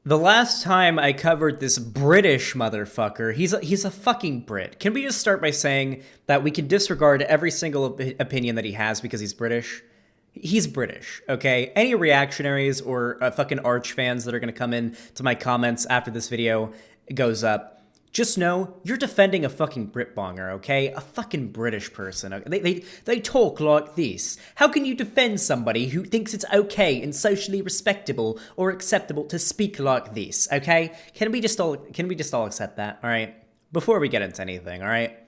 The last time I covered this British motherfucker, he's a fucking Brit. Can we just start by saying that we can disregard every single opinion that he has because he's British? He's British, okay? Any reactionaries or fucking arch fans that are going to come in to my comments after this video goes up, just know you're defending a fucking Brit bonger, okay? A fucking British person. Okay? They talk like this. How can you defend somebody who thinks it's okay and socially respectable or acceptable to speak like this, okay? Can we just all accept that, all right? Before we get into anything, all right?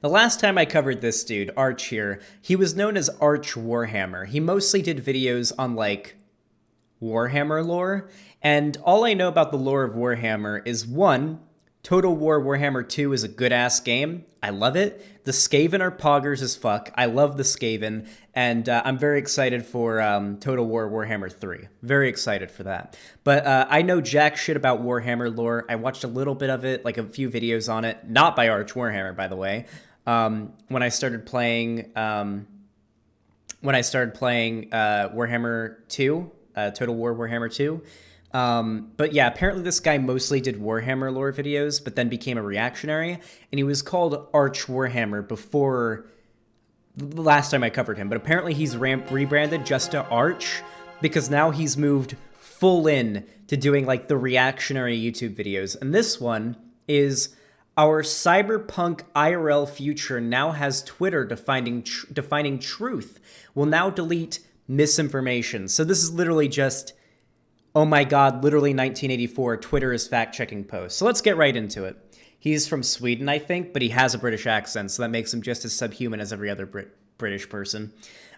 The last time I covered this dude, Arch here, he was known as Arch Warhammer. He mostly did videos on, like, Warhammer lore, and all I know about the lore of Warhammer is, one, Total War Warhammer 2 is a good-ass game. I love it. The Skaven are poggers as fuck. I love the Skaven, and I'm very excited for Total War Warhammer 3. Very excited for that. But I know jack shit about Warhammer lore. I watched a little bit of it, like a few videos on it. Not by Arch Warhammer, by the way. When I started playing Warhammer 2, Total War Warhammer 2. But yeah, apparently this guy mostly did Warhammer lore videos, but then became a reactionary, and he was called Arch Warhammer before the last time I covered him. But apparently he's rebranded just to Arch, because now he's moved full in to doing like the reactionary YouTube videos. And this one is our cyberpunk IRL future now has Twitter defining truth. Will now delete misinformation. So this is literally just, oh my god, literally 1984, Twitter is fact-checking posts. So let's get right into it. He's from Sweden, I think, but he has a British accent, so that makes him just as subhuman as every other British person.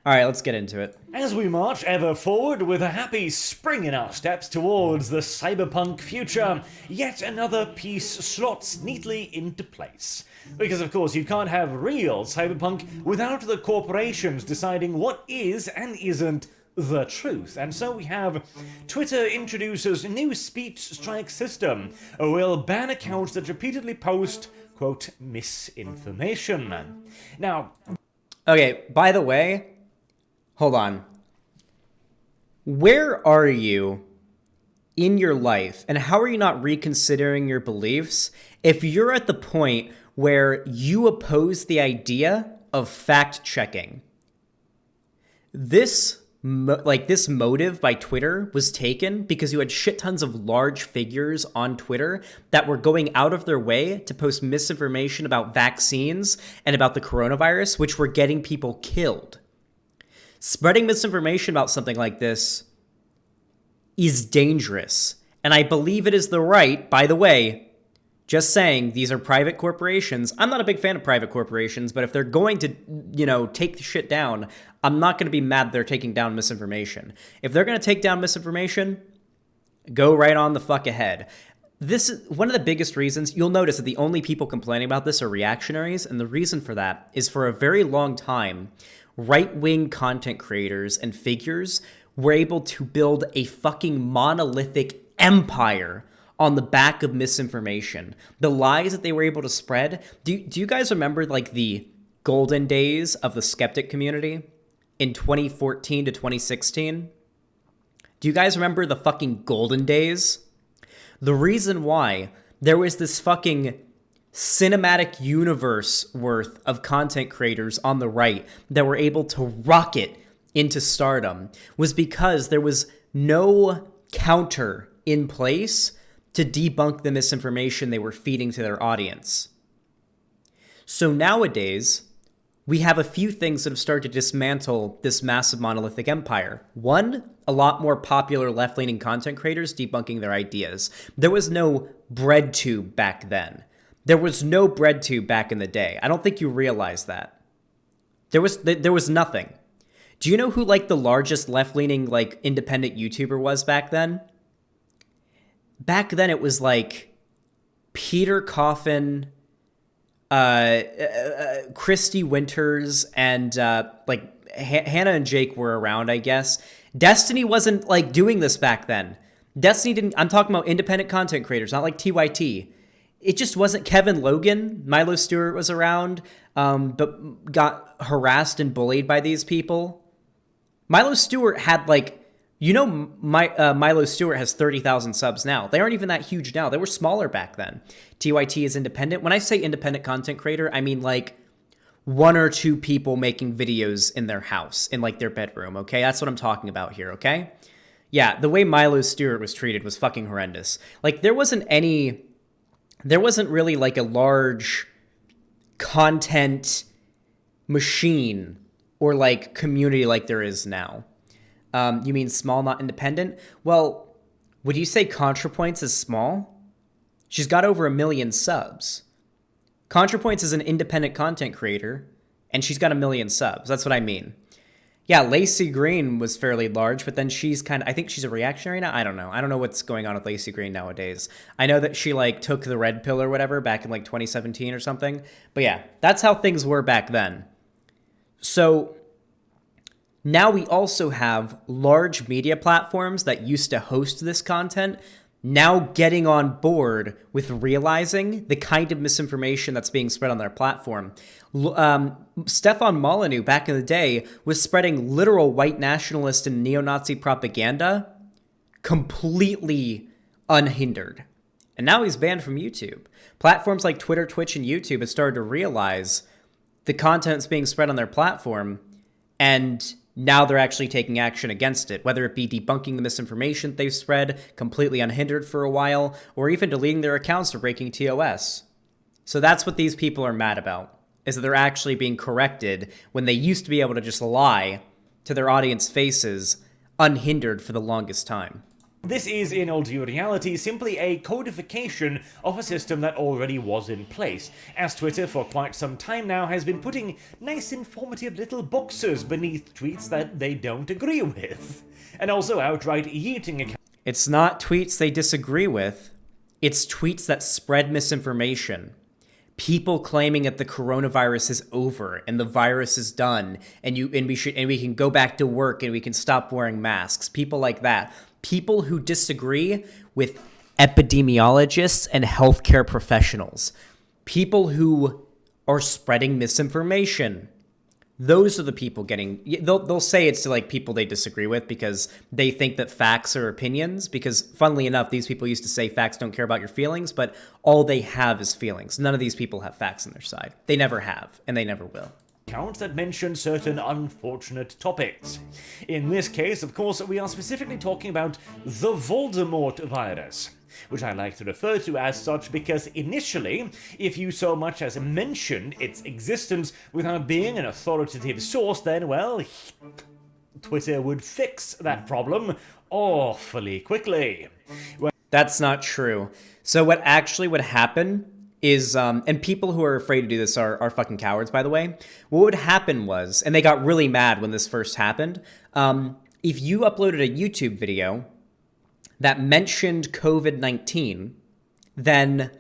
All right, let's get into it. As we march ever forward with a happy spring in our steps towards the cyberpunk future, yet another piece slots neatly into place. Because of course you can't have real cyberpunk without the corporations deciding what is and isn't the truth. And so we have Twitter introduces a new speech strike system, will ban accounts that repeatedly post, quote, misinformation. Now, okay, by the way, hold on. Where are you in your life, and how are you not reconsidering your beliefs if you're at the point where you oppose the idea of fact-checking? This motive by Twitter was taken because you had shit tons of large figures on Twitter that were going out of their way to post misinformation about vaccines and about the coronavirus, which were getting people killed. Spreading misinformation about something like this is dangerous. And I believe it is the right, by the way, just saying, these are private corporations. I'm not a big fan of private corporations, but if they're going to, take the shit down, I'm not going to be mad they're taking down misinformation. If they're going to take down misinformation, go right on the fuck ahead. This is one of the biggest reasons. You'll notice that the only people complaining about this are reactionaries, and the reason for that is for a very long time, right-wing content creators and figures were able to build a fucking monolithic empire on the back of misinformation. The lies that they were able to spread. Do you guys remember like the golden days of the skeptic community in 2014 to 2016? Do you guys remember the fucking golden days? The reason why there was this fucking cinematic universe worth of content creators on the right that were able to rocket into stardom was because there was no counter in place to debunk the misinformation they were feeding to their audience. So nowadays, we have a few things that have started to dismantle this massive monolithic empire. One, a lot more popular left-leaning content creators debunking their ideas. There was no Breadtube back then. There was no Breadtube back in the day. I don't think you realize that. There was nothing. Do you know who like the largest left-leaning like independent YouTuber was back then? Back then, it was like Peter Coffin, Christy Winters, and Hannah and Jake were around, I guess. Destiny wasn't like doing this back then. Destiny didn't. I'm talking about independent content creators, not like TYT. It just wasn't. Kevin Logan, Milo Stewart was around, but got harassed and bullied by these people. Milo Stewart had like You know, Milo Stewart has 30,000 subs now. They aren't even that huge now. They were smaller back then. TYT is independent. When I say independent content creator, I mean like 1 or 2 people making videos in their house, in like their bedroom, okay? That's what I'm talking about here, okay? Yeah, the way Milo Stewart was treated was fucking horrendous. Like, there wasn't really like a large content machine or like community like there is now. You mean small, not independent? Well, would you say ContraPoints is small? She's got over 1 million subs. ContraPoints is an independent content creator, and she's got 1 million subs. That's what I mean. Yeah, Lacey Green was fairly large, but then she's I think she's a reactionary now? I don't know. I don't know what's going on with Lacey Green nowadays. I know that she like took the red pill or whatever back in like 2017 or something. But yeah, that's how things were back then. So now we also have large media platforms that used to host this content now getting on board with realizing the kind of misinformation that's being spread on their platform. Stefan Molyneux back in the day was spreading literal white nationalist and neo-Nazi propaganda completely unhindered. And now he's banned from YouTube. Platforms like Twitter, Twitch, and YouTube have started to realize the content's being spread on their platform, and now they're actually taking action against it, whether it be debunking the misinformation they've spread completely unhindered for a while, or even deleting their accounts or breaking TOS. So that's what these people are mad about, is that they're actually being corrected when they used to be able to just lie to their audience faces unhindered for the longest time. This is, in all due reality, simply a codification of a system that already was in place, as Twitter for quite some time now has been putting nice informative little boxes beneath tweets that they don't agree with, and also outright yeeting accounts. It's not tweets they disagree with, it's tweets that spread misinformation. People claiming that the coronavirus is over and the virus is done and we can go back to work and we can stop wearing masks. People like that. People who disagree with epidemiologists and healthcare professionals. People who are spreading misinformation. Those are the people they'll say it's to like people they disagree with because they think that facts are opinions, because funnily enough, these people used to say facts don't care about your feelings, but all they have is feelings. None of these people have facts on their side. They never have, and they never will. Accounts that mention certain unfortunate topics. In this case, of course, we are specifically talking about the Voldemort virus, which I like to refer to as such because initially, if you so much as mentioned its existence without being an authoritative source, then, well, Twitter would fix that problem awfully quickly. That's not true. So what actually would happen is, and people who are afraid to do this are fucking cowards, by the way. What would happen was, and they got really mad when this first happened, if you uploaded a YouTube video that mentioned COVID-19, then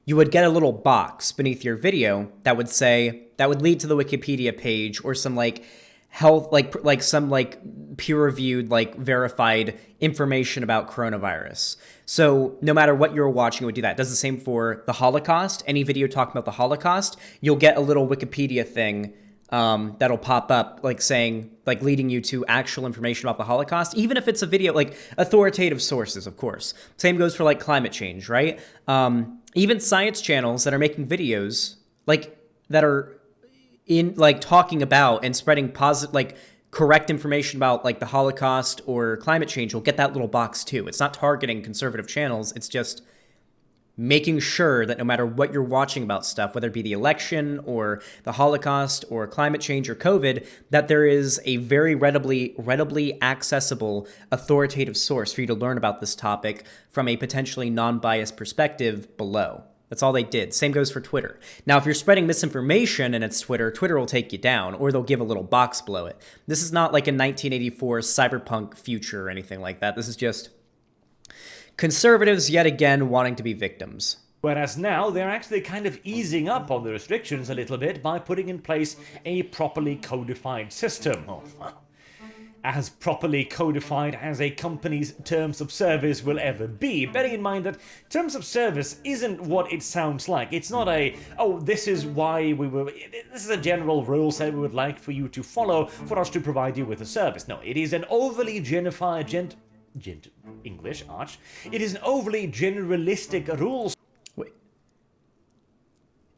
you would get a little box beneath your video that would lead to the Wikipedia page or some like health, like some like peer-reviewed, like verified information about coronavirus. So no matter what you're watching, it would do that. It does the same for the Holocaust. Any video talking about the Holocaust, you'll get a little Wikipedia thing that'll pop up, like saying, like leading you to actual information about the Holocaust, even if it's a video, like authoritative sources, of course. Same goes for like climate change, right? Even science channels that are making videos, like that are in like talking about and spreading positive, like correct information about like the Holocaust or climate change will get that little box too. It's not targeting conservative channels. It's just making sure that no matter what you're watching about stuff, whether it be the election or the Holocaust or climate change or COVID, that there is a very readily accessible authoritative source for you to learn about this topic from a potentially non-biased perspective below. That's all they did. Same goes for Twitter. Now, if you're spreading misinformation and it's Twitter, Twitter will take you down, or they'll give a little box below it. This is not like a 1984 cyberpunk future or anything like that. This is just conservatives yet again wanting to be victims. Whereas now, they're actually kind of easing up on the restrictions a little bit by putting in place a properly codified system. as properly codified as a company's terms of service will ever be. Bearing in mind that terms of service isn't what it sounds like. It's not a, oh, this is why this is a general rule set we would like for you to follow for us to provide you with a service. No, it is an overly genified, English, arch. It is an overly generalistic rules.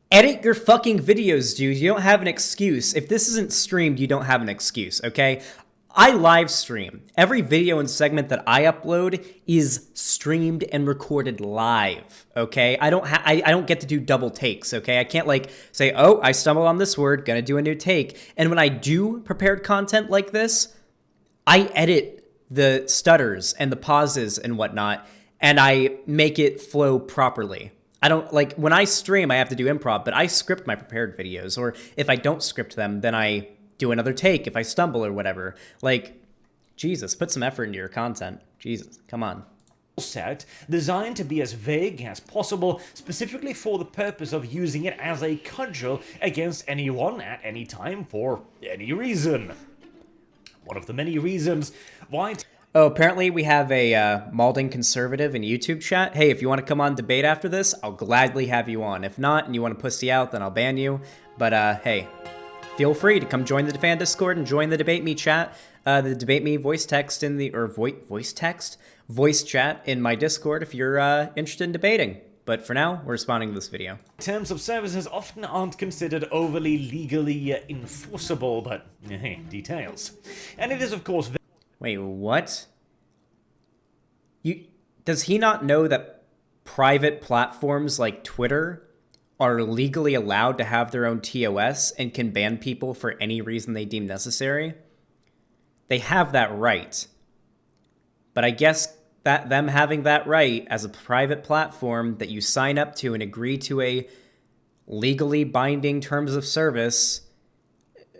Edit your fucking videos, dude. You don't have an excuse. If this isn't streamed, you don't have an excuse, okay? I live stream. Every video and segment that I upload is streamed and recorded live, okay? I don't get to do double takes, okay? I can't like say, "Oh, I stumbled on this word, gonna do a new take." And when I do prepared content like this, I edit the stutters and the pauses and whatnot, and I make it flow properly. I don't, like, when I stream, I have to do improv, but I script my prepared videos, or if I don't script them, then I do another take if I stumble or whatever. Like, Jesus, put some effort into your content. Jesus, come on. Set designed to be as vague as possible, specifically for the purpose of using it as a cudgel against anyone at any time for any reason. One of the many reasons why... Oh, apparently we have a Malding conservative in YouTube chat. Hey, if you want to come on debate after this, I'll gladly have you on. If not, and you want to pussy out, then I'll ban you. But hey, feel free to come join the fan Discord and join the Debate Me chat. The Debate Me voice text in the, or voice chat in my Discord if you're interested in debating. But for now, we're responding to this video. Terms of services often aren't considered overly legally enforceable, but hey, details. And it is, of course... Wait, what? Does he not know that private platforms like Twitter are legally allowed to have their own TOS and can ban people for any reason they deem necessary? They have that right. But I guess that them having that right as a private platform that you sign up to and agree to a legally binding terms of service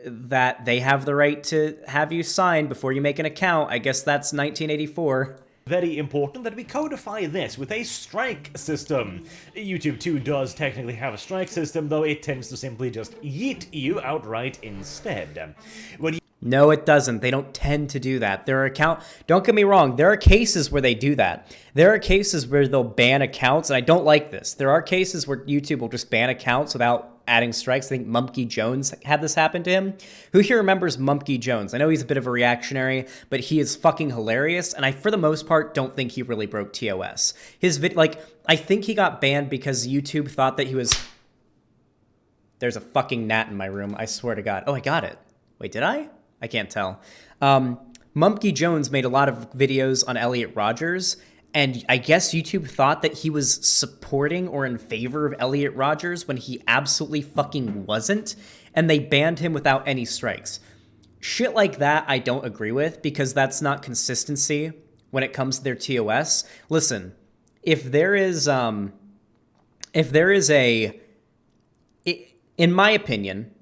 that they have the right to have you sign before you make an account. I guess that's 1984. Very important that we codify this with a strike system. YouTube too does technically have a strike system, though it tends to simply just yeet you outright instead. No, it doesn't. They don't tend to do that. Don't get me wrong, there are cases where they do that. There are cases where they'll ban accounts, and I don't like this. There are cases where YouTube will just ban accounts without adding strikes. I think Mumpky Jones had this happen to him. Who here remembers Mumpky Jones? I know he's a bit of a reactionary, but he is fucking hilarious, and I, for the most part, don't think he really broke TOS. I think he got banned because YouTube thought that he was... There's a fucking gnat in my room, I swear to God. Oh, I got it. Wait, did I? I can't tell. Mumpky Jones made a lot of videos on Elliot Rodgers, and I guess YouTube thought that he was supporting or in favor of Elliot Rodgers when he absolutely fucking wasn't, and they banned him without any strikes. Shit like that I don't agree with, because that's not consistency when it comes to their TOS. Listen, if there is in my opinion,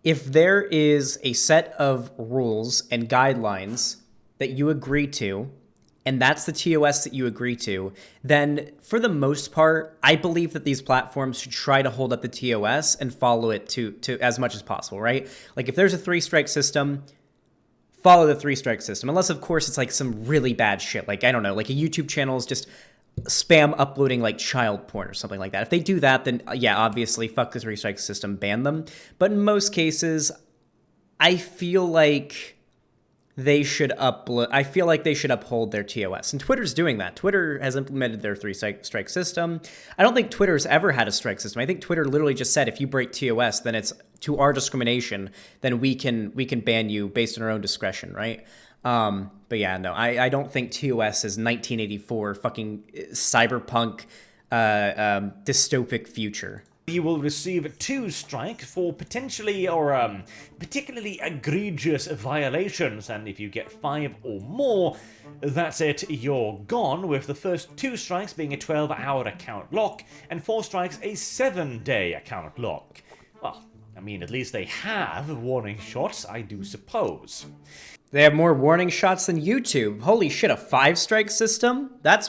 if there is a set of rules and guidelines that you agree to, and that's the TOS that you agree to, then for the most part, I believe that these platforms should try to hold up the TOS and follow it to as much as possible, right? Like if there's a 3-strike system, follow the 3-strike system. Unless, of course, it's like some really bad shit. Like, I don't know, like a YouTube channel is just spam uploading like child porn or something like that. If they do that, then yeah, obviously, fuck the 3-strike system, ban them. But in most cases, I feel like they should uphold their TOS. And Twitter's doing that. Twitter has implemented their 3-strike system. I don't think Twitter's ever had a strike system. I think Twitter literally just said, if you break TOS, then it's to our discrimination, then we can ban you based on our own discretion, right? But yeah, no, I don't think TOS is 1984 fucking cyberpunk dystopic future. You will receive 2 strikes for potentially or particularly egregious violations, and if you get 5 or more, that's it, you're gone, with the first 2 strikes being a 12-hour account lock, and 4 strikes a 7-day account lock. Well, I mean, at least they have warning shots, I do suppose. They have more warning shots than YouTube. Holy shit, a 5-strike system? That's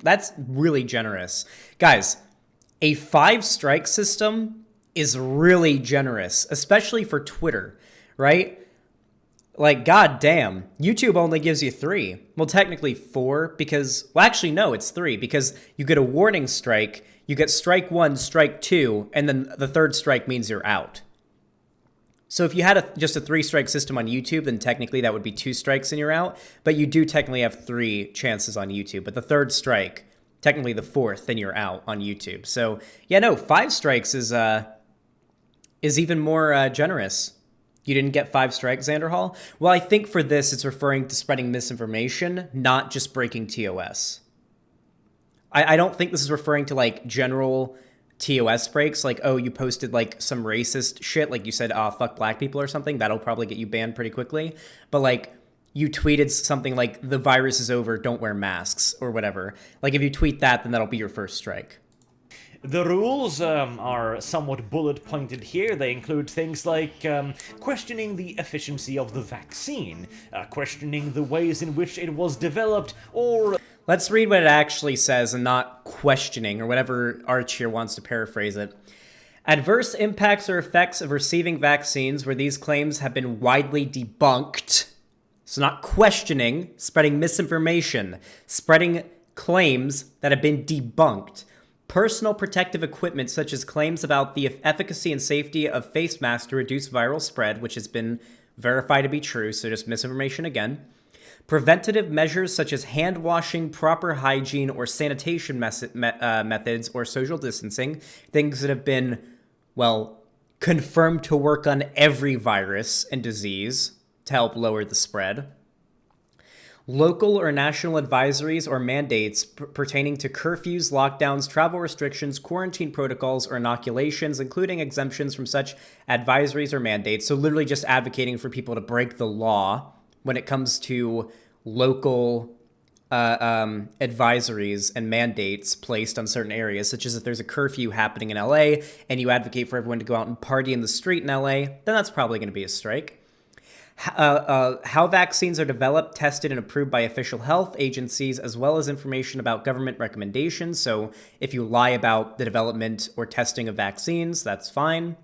that's really generous. Guys, a 5-strike system is really generous, especially for Twitter, right? Like, god damn, YouTube only gives you 3. Well, technically 4 because, well, actually, no, it's 3 because you get a warning strike, you get strike 1, strike 2, and then the third strike means you're out. So if you had just a 3-strike system on YouTube, then technically that would be 2 strikes and you're out, but you do technically have 3 chances on YouTube. But the third strike, technically the 4th, then you're out on YouTube. So yeah, no, 5 strikes is even more generous. You didn't get 5 strikes, Xander Hall? Well, I think for this, it's referring to spreading misinformation, not just breaking TOS. I don't think this is referring to, like, general TOS breaks. Like, oh, you posted, like, some racist shit. Like, you said, fuck black people or something. That'll probably get you banned pretty quickly. But, like, you tweeted something like, the virus is over, don't wear masks, or whatever. Like, if you tweet that, then that'll be your first strike. The rules are somewhat bullet-pointed here. They include things like questioning the efficiency of the vaccine, questioning the ways in which it was developed, or... Let's read what it actually says and not questioning, or whatever Arch here wants to paraphrase it. Adverse impacts or effects of receiving vaccines where these claims have been widely debunked. So not questioning, spreading misinformation, spreading claims that have been debunked. Personal protective equipment such as claims about the efficacy and safety of face masks to reduce viral spread, which has been verified to be true, so just misinformation again. Preventative measures such as hand washing, proper hygiene, or sanitation methods, or social distancing, things that have been, well, confirmed to work on every virus and disease to help lower the spread. Local or national advisories or mandates pertaining to curfews, lockdowns, travel restrictions, quarantine protocols, or inoculations, including exemptions from such advisories or mandates. So literally just advocating for people to break the law when it comes to local advisories and mandates placed on certain areas, such as if there's a curfew happening in LA and you advocate for everyone to go out and party in the street in LA, then that's probably going to be a strike. How vaccines are developed, tested, and approved by official health agencies, as well as information about government recommendations. So if you lie about the development or testing of vaccines, that's fine.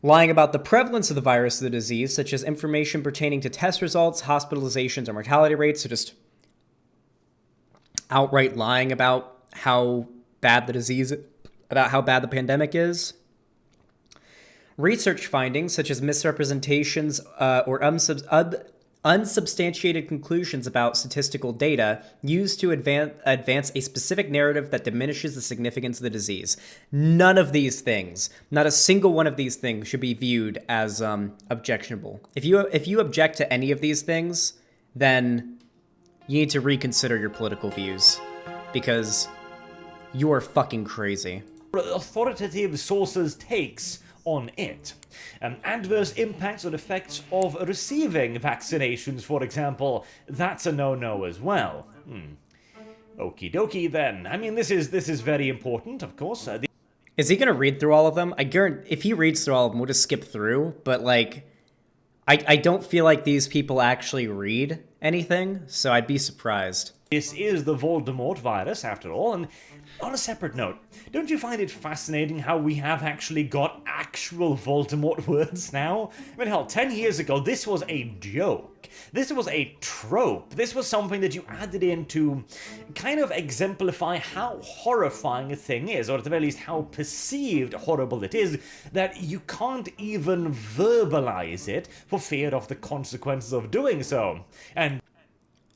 Lying about the prevalence of the virus or the disease, such as information pertaining to test results, hospitalizations, or mortality rates. So just outright lying about how bad the disease, about how bad the pandemic is. Research findings, such as misrepresentations or unsubstantiated conclusions about statistical data, used to advance a specific narrative that diminishes the significance of the disease. None of these things, not a single one of these things, should be viewed as objectionable. If you object to any of these things, then you need to reconsider your political views, because you are fucking crazy. Authoritative sources' takes on it. Adverse impacts or effects of receiving vaccinations, for example, that's a no-no as well. Okie dokie then. I mean, this is very important, of course. Is he gonna read through all of them? I guarantee if he reads through all of them, we'll just skip through, but like, I don't feel like these people actually read anything, so I'd be surprised. This is the Voldemort virus, after all, and on a separate note, don't you find it fascinating how we have actually got actual Voldemort words now? I mean, hell, 10 years ago, this was a joke. This was a trope. This was something that you added in to kind of exemplify how horrifying a thing is, or at the very least, how perceived horrible it is, that you can't even verbalize it for fear of the consequences of doing so. And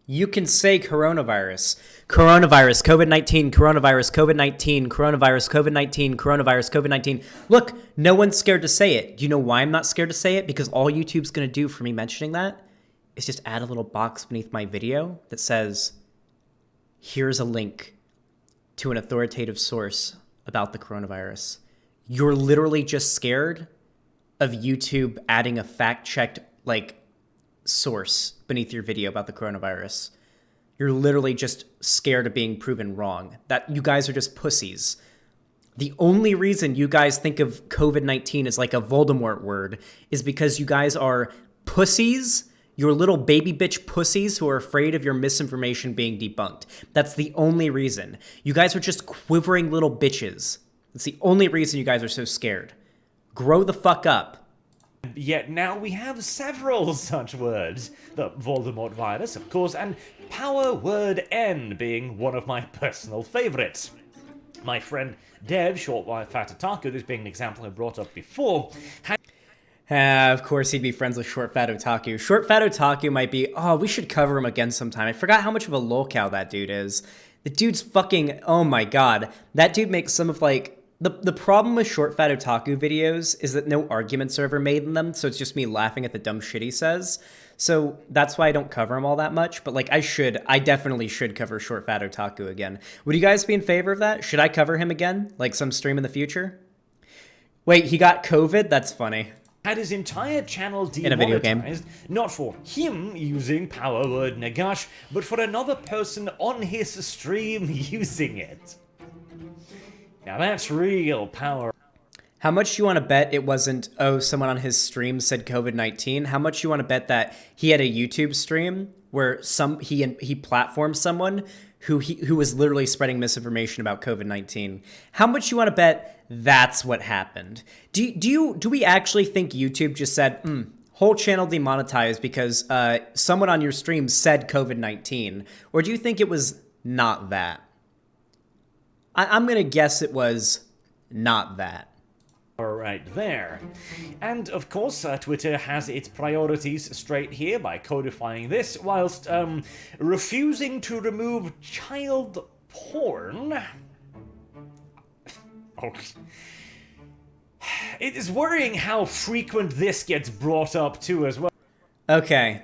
you can say coronavirus, coronavirus, COVID-19, coronavirus, COVID-19, coronavirus, COVID-19, coronavirus, COVID-19. Look, no one's scared to say it. Do you know why I'm not scared to say it? Because all YouTube's going to do for me mentioning that is just add a little box beneath my video that says, here's a link to an authoritative source about the coronavirus. You're literally just scared of YouTube adding a fact-checked, source beneath your video about the coronavirus. You're literally just scared of being proven wrong. That you guys are just pussies. The only reason you guys think of COVID-19 as like a Voldemort word is because you guys are pussies. You're little baby bitch pussies who are afraid of your misinformation being debunked. That's the only reason. You guys are just quivering little bitches. That's the only reason you guys are so scared. Grow the fuck up. Yet now we have several such words. The Voldemort virus, of course, and power word N being one of my personal favorites. My friend Dev, short by Fat Otaku, this being an example I brought up before, Of course he'd be friends with Short Fat Otaku. Short Fat Otaku might be, oh, we should cover him again sometime. I forgot how much of a lolcow that dude is. The dude's fucking, oh my god. That dude makes some of like, the problem with Short Fat Otaku videos is that no arguments are ever made in them, so it's just me laughing at the dumb shit he says. So that's why I don't cover him all that much, but like I definitely should cover Short Fat Otaku again. Would you guys be in favor of that? Should I cover him again? Like some stream in the future? Wait, he got COVID? That's funny. Had his entire channel demonetized, in a video game. Not for him using power word Nagash, but for another person on his stream using it. Now that's real power. How much do you want to bet it wasn't, oh, someone on his stream said COVID-19? How much do you want to bet that he had a YouTube stream where he platformed someone who was literally spreading misinformation about COVID-19? How much do you want to bet that's what happened? Do we actually think YouTube just said, whole channel demonetized because someone on your stream said COVID-19? Or do you think it was not that? I'm going to guess it was not that. Right there. And of course, Twitter has its priorities straight here by codifying this, whilst refusing to remove child porn. Oh. It is worrying how frequent this gets brought up too as well. Okay.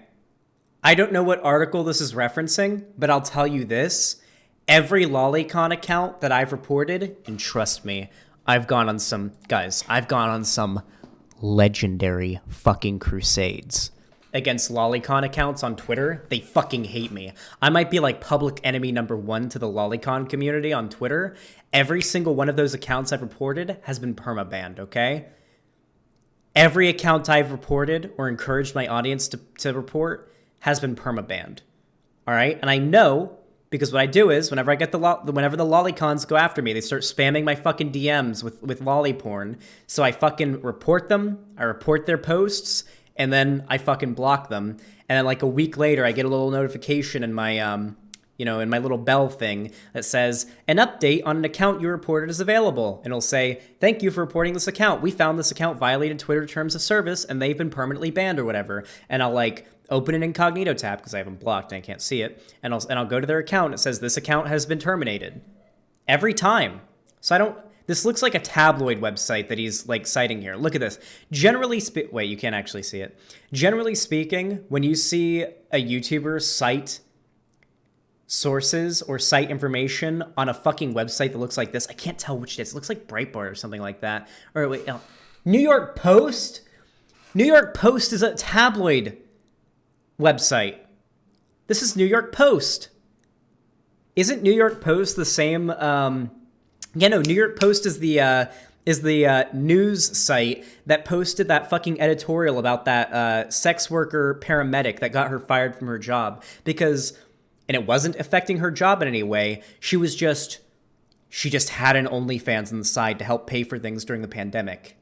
I don't know what article this is referencing, but I'll tell you this. Every lolicon account that I've reported, and trust me, I've gone on some legendary fucking crusades against lolicon accounts on Twitter. They fucking hate me. I might be like public enemy #1 to the lolicon community on Twitter. Every single one of those accounts I've reported has been permabanned, okay? Every account I've reported or encouraged my audience to report has been permabanned. All right? And I know, because what I do is, whenever the lolicons go after me, they start spamming my fucking DMs with lolly porn. So I fucking report them, I report their posts, and then I fucking block them. And then like a week later, I get a little notification in my, in my little bell thing that says, an update on an account you reported is available. And it'll say, thank you for reporting this account. We found this account violated Twitter terms of service, and they've been permanently banned or whatever. And I'll like open an incognito tab because I haven't blocked and I can't see it, and I'll go to their account. It says this account has been terminated every time. So this looks like a tabloid website that he's like citing here. Look at this. Wait, you can't actually see it. Generally speaking, when you see a YouTuber cite sources or cite information on a fucking website that looks like this, I can't tell which it is. It looks like Breitbart or something like that. Or wait, no. New York Post? New York Post is a tabloid website. This is New York Post. Isn't New York Post the same? New York Post is the news site that posted that fucking editorial about that sex worker paramedic that got her fired from her job and it wasn't affecting her job in any way. She just had an OnlyFans on the side to help pay for things during the pandemic.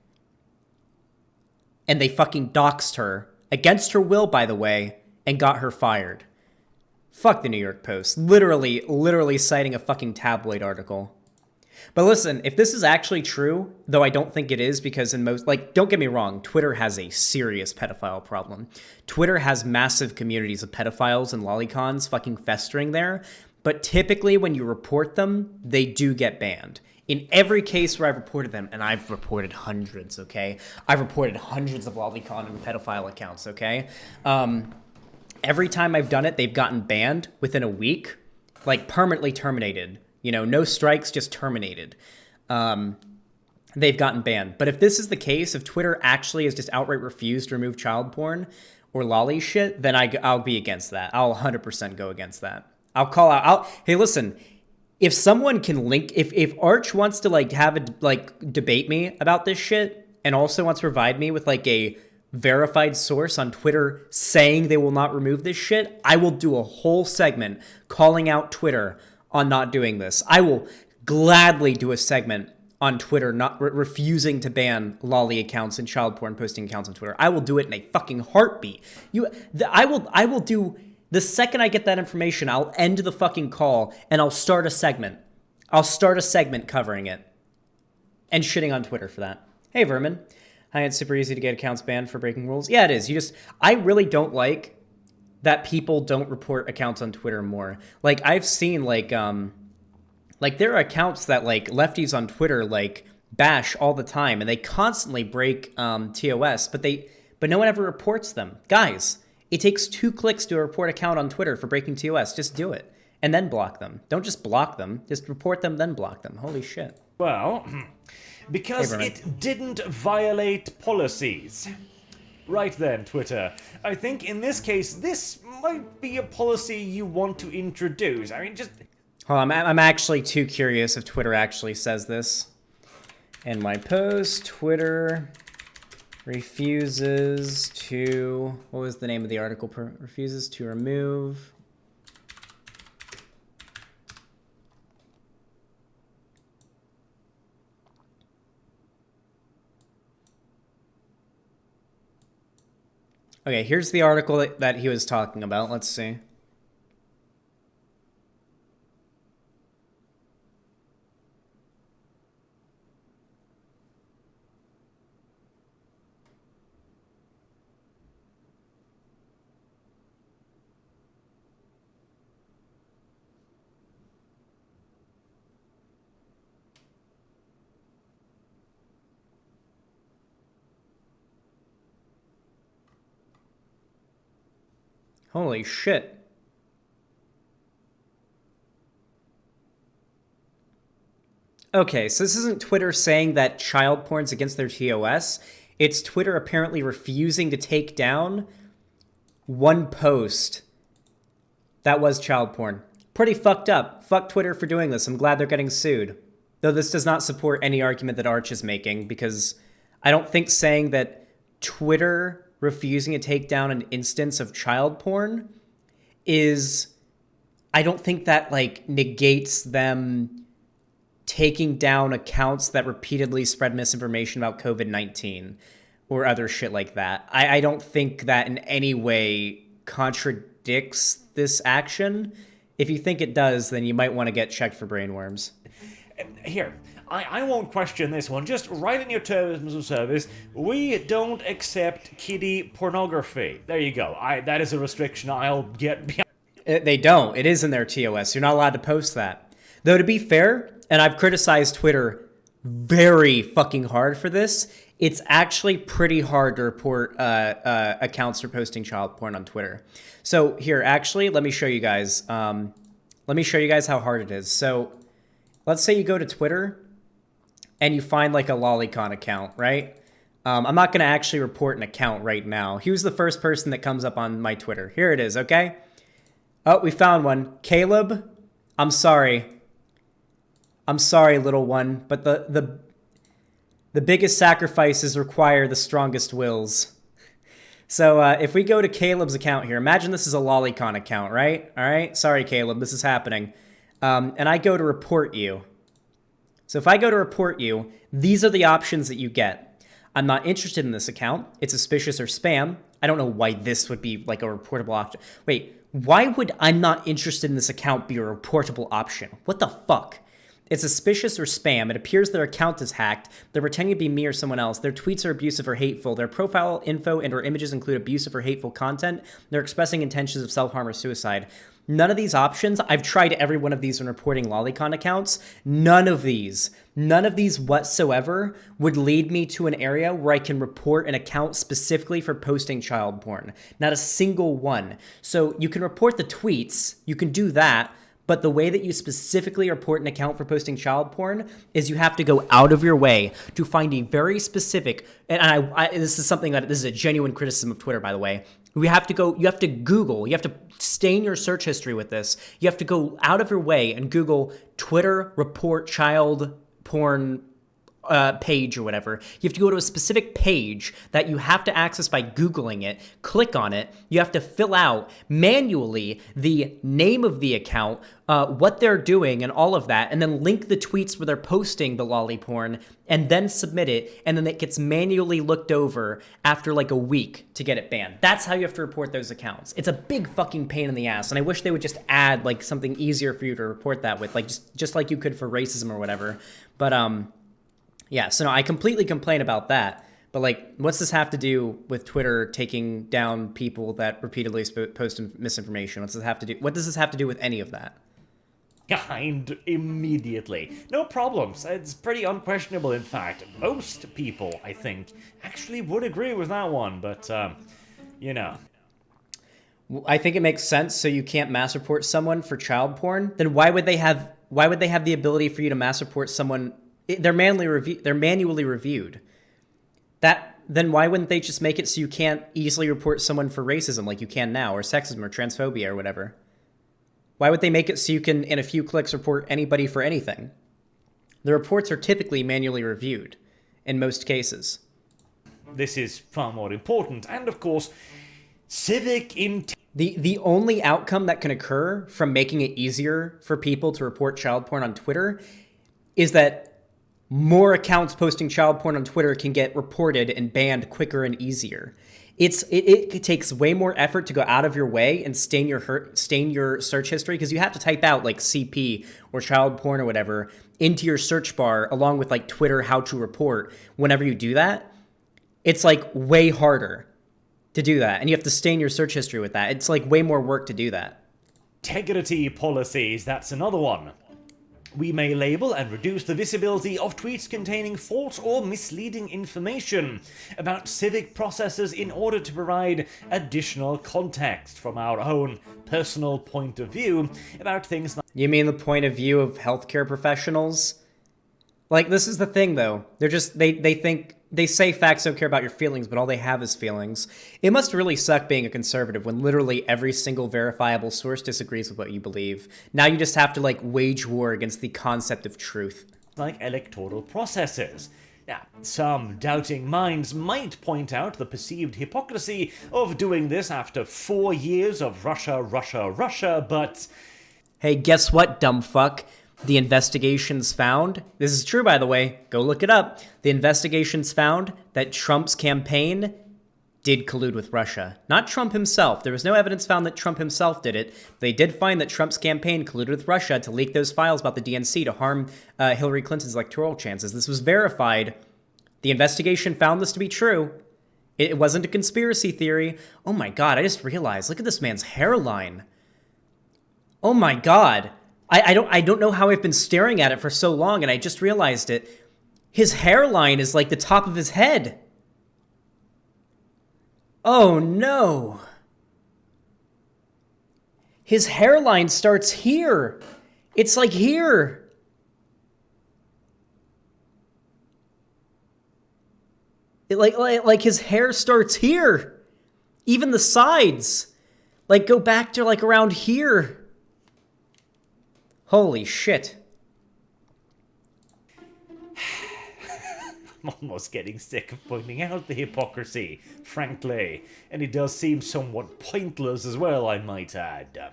And they fucking doxed her, against her will, by the way, and got her fired. Fuck the New York Post. Literally citing a fucking tabloid article. But listen, if this is actually true, though I don't think it is, because don't get me wrong, Twitter has a serious pedophile problem. Twitter has massive communities of pedophiles and lolicons fucking festering there, but typically when you report them, they do get banned. In every case where I've reported them, and I've reported hundreds, okay? I've reported hundreds of lolicon and pedophile accounts, okay? Every time I've done it, they've gotten banned within a week, like permanently terminated. No strikes, just terminated. They've gotten banned. But if this is the case, if Twitter actually has just outright refused to remove child porn or lolly shit, then I'll be against that. I'll 100% go against that. I'll call out. Hey, listen. If someone can link, if Arch wants to debate me about this shit and also wants to provide me with a verified source on Twitter saying they will not remove this shit, I will do a whole segment calling out Twitter on not doing this. I will gladly do a segment on Twitter, not refusing to ban lolly accounts and child porn posting accounts on Twitter. I will do it in a fucking heartbeat. I will do, the second I get that information, I'll end the fucking call and I'll start a segment. I'll start a segment covering it and shitting on Twitter for that. Hey, Vermin. Hi, it's super easy to get accounts banned for breaking rules. Yeah, it is. I really don't like that people don't report accounts on Twitter more. Like, I've seen, like there are accounts that, like, lefties on Twitter, like, bash all the time, and they constantly break TOS, but no one ever reports them. Guys, it takes 2 clicks to report account on Twitter for breaking TOS. Just do it. And then block them. Don't just block them. Just report them, then block them. Holy shit. Well, because it didn't violate policies. Right then, Twitter. I think in this case, this might be a policy you want to introduce. I mean, just... Hold on, I'm actually too curious if Twitter actually says this. In my post, Twitter refuses to... What was the name of the article? Refuses to remove... Okay, here's the article that he was talking about. Let's see. Holy shit. Okay, so this isn't Twitter saying that child porn's against their TOS. It's Twitter apparently refusing to take down one post that was child porn. Pretty fucked up. Fuck Twitter for doing this. I'm glad they're getting sued. Though this does not support any argument that Arch is making, because I don't think saying that Twitter refusing to take down an instance of child porn is... I don't think that, like, negates them taking down accounts that repeatedly spread misinformation about COVID-19 or other shit like that. I don't think that in any way contradicts this action. If you think it does, then you might want to get checked for brainworms. Here, I won't question this one. Just write in your terms of service, we don't accept kiddie pornography. There you go. That is a restriction I'll get behind. They don't. It is in their TOS. You're not allowed to post that. Though, to be fair, and I've criticized Twitter very fucking hard for this, it's actually pretty hard to report accounts for posting child porn on Twitter. So here, actually, let me show you guys. Let me show you guys how hard it is. So let's say you go to Twitter and you find like a lolicon account, right? I'm not going to actually report an account right now. He was the first person that comes up on my Twitter. Here it is, okay? Oh, we found one. Caleb, I'm sorry. I'm sorry, little one, but the biggest sacrifices require the strongest wills. So if we go to Caleb's account here, imagine this is a lolicon account, right? All right, sorry, Caleb, this is happening. And I go to report you. So if I go to report you, these are the options that you get. I'm not interested in this account. It's suspicious or spam. I don't know why this would be like a reportable option. Wait, why would I'm not interested in this account be a reportable option? What the fuck? It's suspicious or spam. It appears their account is hacked. They're pretending to be me or someone else. Their tweets are abusive or hateful. Their profile info and or images include abusive or hateful content. They're expressing intentions of self-harm or suicide. None of these options, I've tried every one of these when reporting lolicon accounts. None of these whatsoever would lead me to an area where I can report an account specifically for posting child porn. Not a single one. So you can report the tweets, you can do that, but the way that you specifically report an account for posting child porn is you have to go out of your way to find a very specific, and this is something that, this is a genuine criticism of Twitter, by the way. You have to Google, you have to stain your search history with this. You have to go out of your way and Google Twitter report child porn page or whatever. You have to go to a specific page that you have to access by Googling it, click on it. You have to fill out manually the name of the account, what they're doing and all of that, and then link the tweets where they're posting the lolly porn, and then submit it, and then it gets manually looked over after like a week to get it banned. That's how you have to report those accounts. It's a big fucking pain in the ass, and I wish they would just add like something easier for you to report that with, like just like you could for racism or whatever. But yeah, so no, I completely complain about that. But like, what's this have to do with Twitter taking down people that repeatedly post misinformation? What does this have to do with any of that? Kind immediately. No problems. It's pretty unquestionable, in fact. Most people, I think, actually would agree with that one, but, you know. I think it makes sense. So you can't mass report someone for child porn? Then why would they have the ability for you to mass report someone? They're manually reviewed. Then why wouldn't they just make it so you can't easily report someone for racism like you can now, or sexism or transphobia or whatever? Why would they make it so you can, in a few clicks, report anybody for anything? The reports are typically manually reviewed, in most cases. This is far more important, and of course, civic intent. The only outcome that can occur from making it easier for people to report child porn on Twitter is that more accounts posting child porn on Twitter can get reported and banned quicker and easier. It takes way more effort to go out of your way and stain your search history, because you have to type out like CP or child porn or whatever into your search bar along with like Twitter how to report. Whenever you do that, it's like way harder to do that, and you have to stain your search history with that. It's like way more work to do that. Integrity policies, that's another one. We may label and reduce the visibility of tweets containing false or misleading information about civic processes in order to provide additional context from our own personal point of view about things like... You mean the point of view of healthcare professionals? Like, this is the thing, though. They're just, they think, they say facts don't care about your feelings, but all they have is feelings. It must really suck being a conservative when literally every single verifiable source disagrees with what you believe. Now you just have to, like, wage war against the concept of truth. Like electoral processes. Now, some doubting minds might point out the perceived hypocrisy of doing this after 4 years of Russia, but... Hey, guess what, dumb fuck? The investigations found, this is true by the way, go look it up. The investigations found that Trump's campaign did collude with Russia. Not Trump himself. There was no evidence found that Trump himself did it. They did find that Trump's campaign colluded with Russia to leak those files about the DNC to harm Hillary Clinton's electoral chances. This was verified. The investigation found this to be true. It wasn't a conspiracy theory. Oh my god, I just realized, look at this man's hairline. Oh my god. I don't know how I've been staring at it for so long, and I just realized it. His hairline is like the top of his head. Oh no. His hairline starts here. It's like here. Like his hair starts here. Even the sides. Like go back to like around here. Holy shit. I'm almost getting sick of pointing out the hypocrisy, frankly, and it does seem somewhat pointless as well, I might add.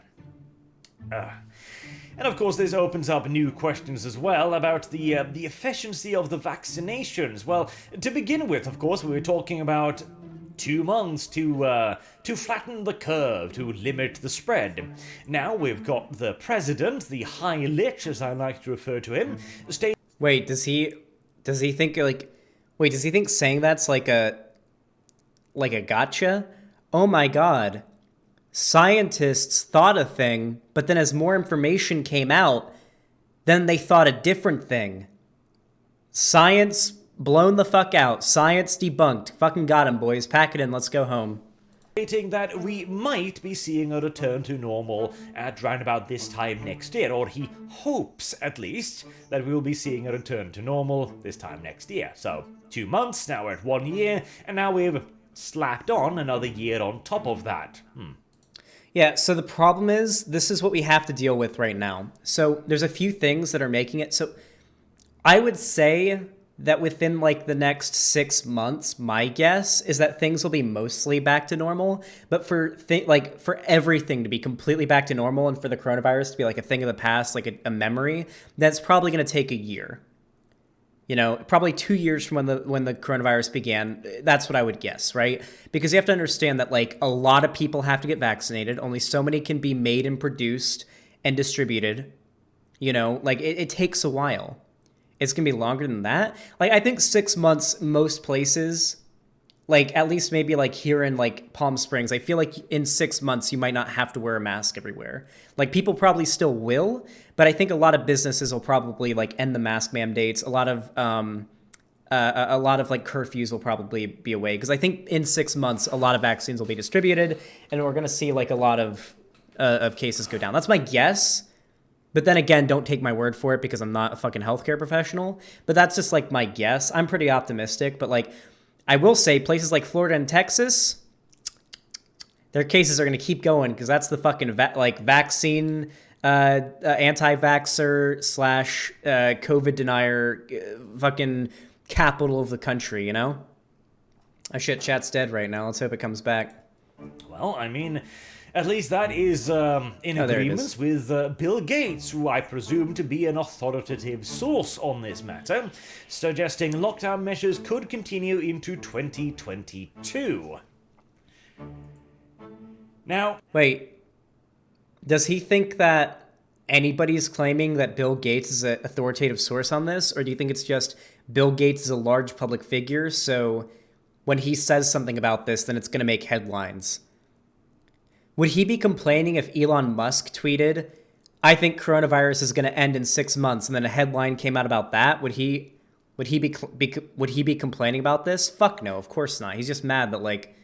And of course this opens up new questions as well about the efficiency of the vaccinations. Well, to begin with, of course, we were talking about 2 months to flatten the curve, to limit the spread. Now we've got the president, the High Lich, as I like to refer to him, Wait, does he think saying that's like a gotcha? Oh my god. Scientists thought a thing, but then as more information came out, then they thought a different thing. Science blown the fuck out. Science debunked. Fucking got him, boys. Pack it in. Let's go home. Stating that we might be seeing a return to normal at round about this time next year, or he hopes, at least, that we will be seeing a return to normal this time next year. So, 2 months, now we're at 1 year, and now we've slapped on another year on top of that. Yeah, so the problem is, this is what we have to deal with right now. So, there's a few things that are making it. So, I would say that within like the next 6 months, my guess is that things will be mostly back to normal. But for for everything to be completely back to normal and for the coronavirus to be like a thing of the past, like a memory, that's probably going to take a year. You know, probably 2 years from when the coronavirus began. That's what I would guess, right? Because you have to understand that like a lot of people have to get vaccinated. Only so many can be made and produced and distributed. You know, like it takes a while. It's going to be longer than that. Like I think 6 months, most places, like at least maybe like here in like Palm Springs, I feel like in 6 months you might not have to wear a mask everywhere. Like people probably still will, but I think a lot of businesses will probably like end the mask mandates. A lot of like curfews will probably be away because I think in 6 months a lot of vaccines will be distributed and we're going to see like a lot of cases go down. That's my guess. But then again, don't take my word for it because I'm not a fucking healthcare professional. But that's just like my guess. I'm pretty optimistic, but like I will say places like Florida and Texas, their cases are going to keep going because that's the fucking vaccine anti-vaxxer / COVID denier fucking capital of the country, you know? Oh shit, chat's dead right now. Let's hope it comes back. Well, I mean, at least that is in agreement with Bill Gates, who I presume to be an authoritative source on this matter, suggesting lockdown measures could continue into 2022. Now... Wait, does he think that anybody's claiming that Bill Gates is an authoritative source on this, or do you think it's just Bill Gates is a large public figure, so when he says something about this, then it's going to make headlines? Would he be complaining if Elon Musk tweeted, I think coronavirus is going to end in 6 months, and then a headline came out about that? Would he be complaining about this? Fuck no, of course not. He's just mad that like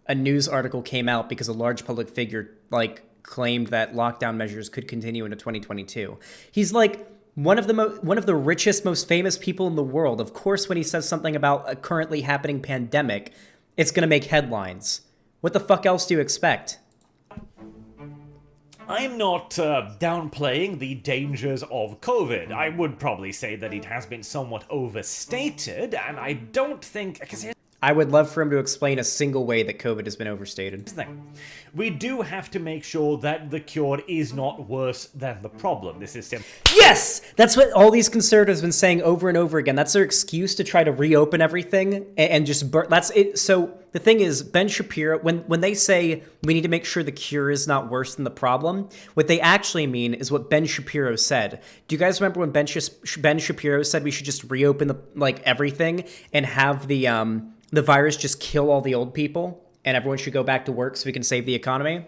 a news article came out because a large public figure like claimed that lockdown measures could continue into 2022. He's like one of the richest, most famous people in the world. Of course, when he says something about a currently happening pandemic, it's going to make headlines. What the fuck else do you expect? I'm not downplaying the dangers of COVID. I would probably say that it has been somewhat overstated, and I don't think... I would love for him to explain a single way that COVID has been overstated. We do have to make sure that the cure is not worse than the problem. This is simple. Yes! That's what all these conservatives have been saying over and over again. That's their excuse to try to reopen everything and just burn. That's it. So the thing is, Ben Shapiro, when they say we need to make sure the cure is not worse than the problem, what they actually mean is what Ben Shapiro said. Do you guys remember when Ben Shapiro said we should just reopen everything and have the virus just kill all the old people and everyone should go back to work so we can save the economy?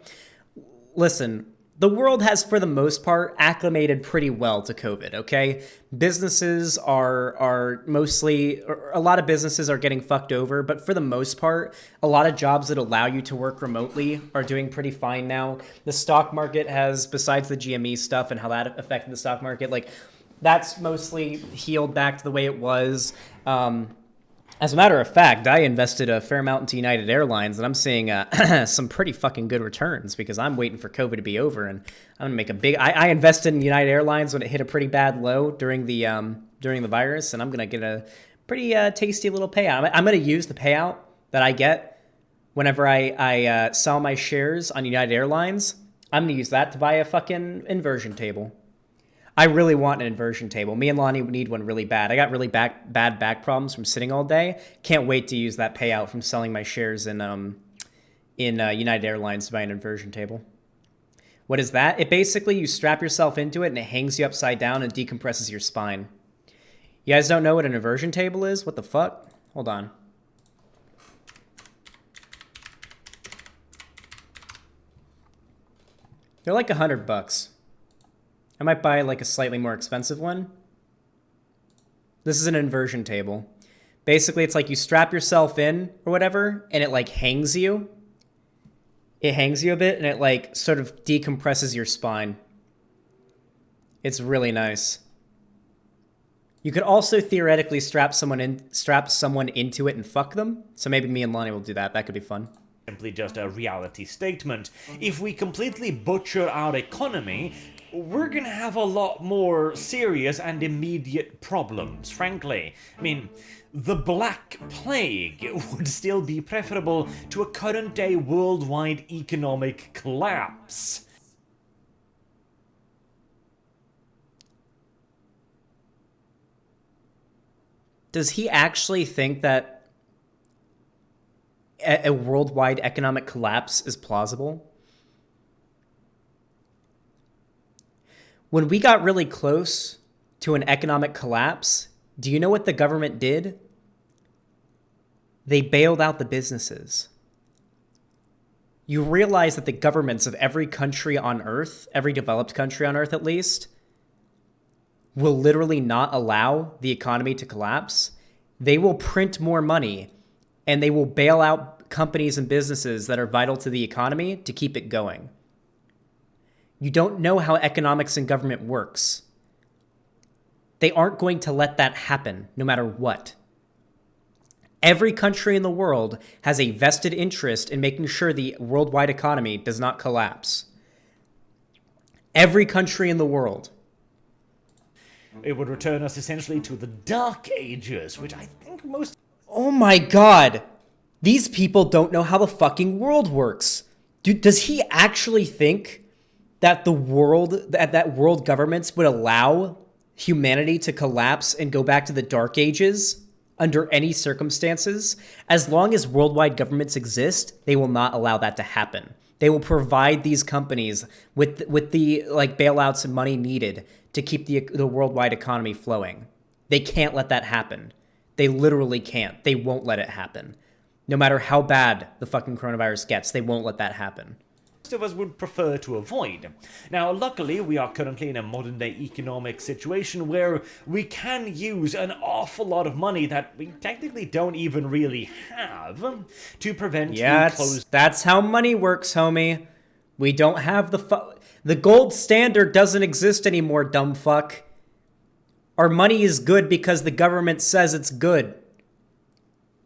Listen, the world has, for the most part, acclimated pretty well to COVID, okay? Businesses are mostly, a lot of businesses are getting fucked over, but for the most part, a lot of jobs that allow you to work remotely are doing pretty fine now. The stock market has, besides the GME stuff and how that affected the stock market, like, that's mostly healed back to the way it was. As a matter of fact, I invested a fair amount into United Airlines, and I'm seeing some pretty fucking good returns because I'm waiting for COVID to be over, and I'm gonna make a big. I invested in United Airlines when it hit a pretty bad low during the virus, and I'm gonna get a pretty tasty little payout. I'm gonna use the payout that I get whenever I sell my shares on United Airlines. I'm gonna use that to buy a fucking inversion table. I really want an inversion table. Me and Lonnie need one really bad. I got really bad back problems from sitting all day. Can't wait to use that payout from selling my shares in United Airlines to buy an inversion table. What is that? It basically, you strap yourself into it and it hangs you upside down and decompresses your spine. You guys don't know what an inversion table is? What the fuck? Hold on. They're like $100. I might buy like a slightly more expensive one. This is an inversion table. Basically, it's like you strap yourself in or whatever, and it like hangs you. It hangs you a bit, and it like sort of decompresses your spine. It's really nice. You could also theoretically strap someone into it and fuck them. So maybe me and Lonnie will do that. That could be fun. Simply just a reality statement. If we completely butcher our economy, we're gonna have a lot more serious and immediate problems, frankly. I mean, the Black Plague would still be preferable to a current-day worldwide economic collapse. Does he actually think that a worldwide economic collapse is plausible? When we got really close to an economic collapse, do you know what the government did? They bailed out the businesses. You realize that the governments of every country on Earth, every developed country on Earth at least, will literally not allow the economy to collapse. They will print more money and they will bail out companies and businesses that are vital to the economy to keep it going. You don't know how economics and government works. They aren't going to let that happen no matter what. Every country in the world has a vested interest in making sure the worldwide economy does not collapse. Every country in the world. It would return us essentially to the Dark Ages, which I think most... Oh my god! These people don't know how the fucking world works. Dude, does he actually think that that world governments would allow humanity to collapse and go back to the Dark Ages under any circumstances? As long as worldwide governments exist, they will not allow that to happen. They will provide these companies with the bailouts and money needed to keep the worldwide economy flowing. They can't let that happen. They literally can't. They won't let it happen. No matter how bad the fucking coronavirus gets, they won't let that happen. Most of us would prefer to avoid. Now, luckily, we are currently in a modern-day economic situation where we can use an awful lot of money that we technically don't even really have to prevent that's how money works, homie. We don't have the gold standard doesn't exist anymore, dumb fuck. Our money is good because the government says it's good.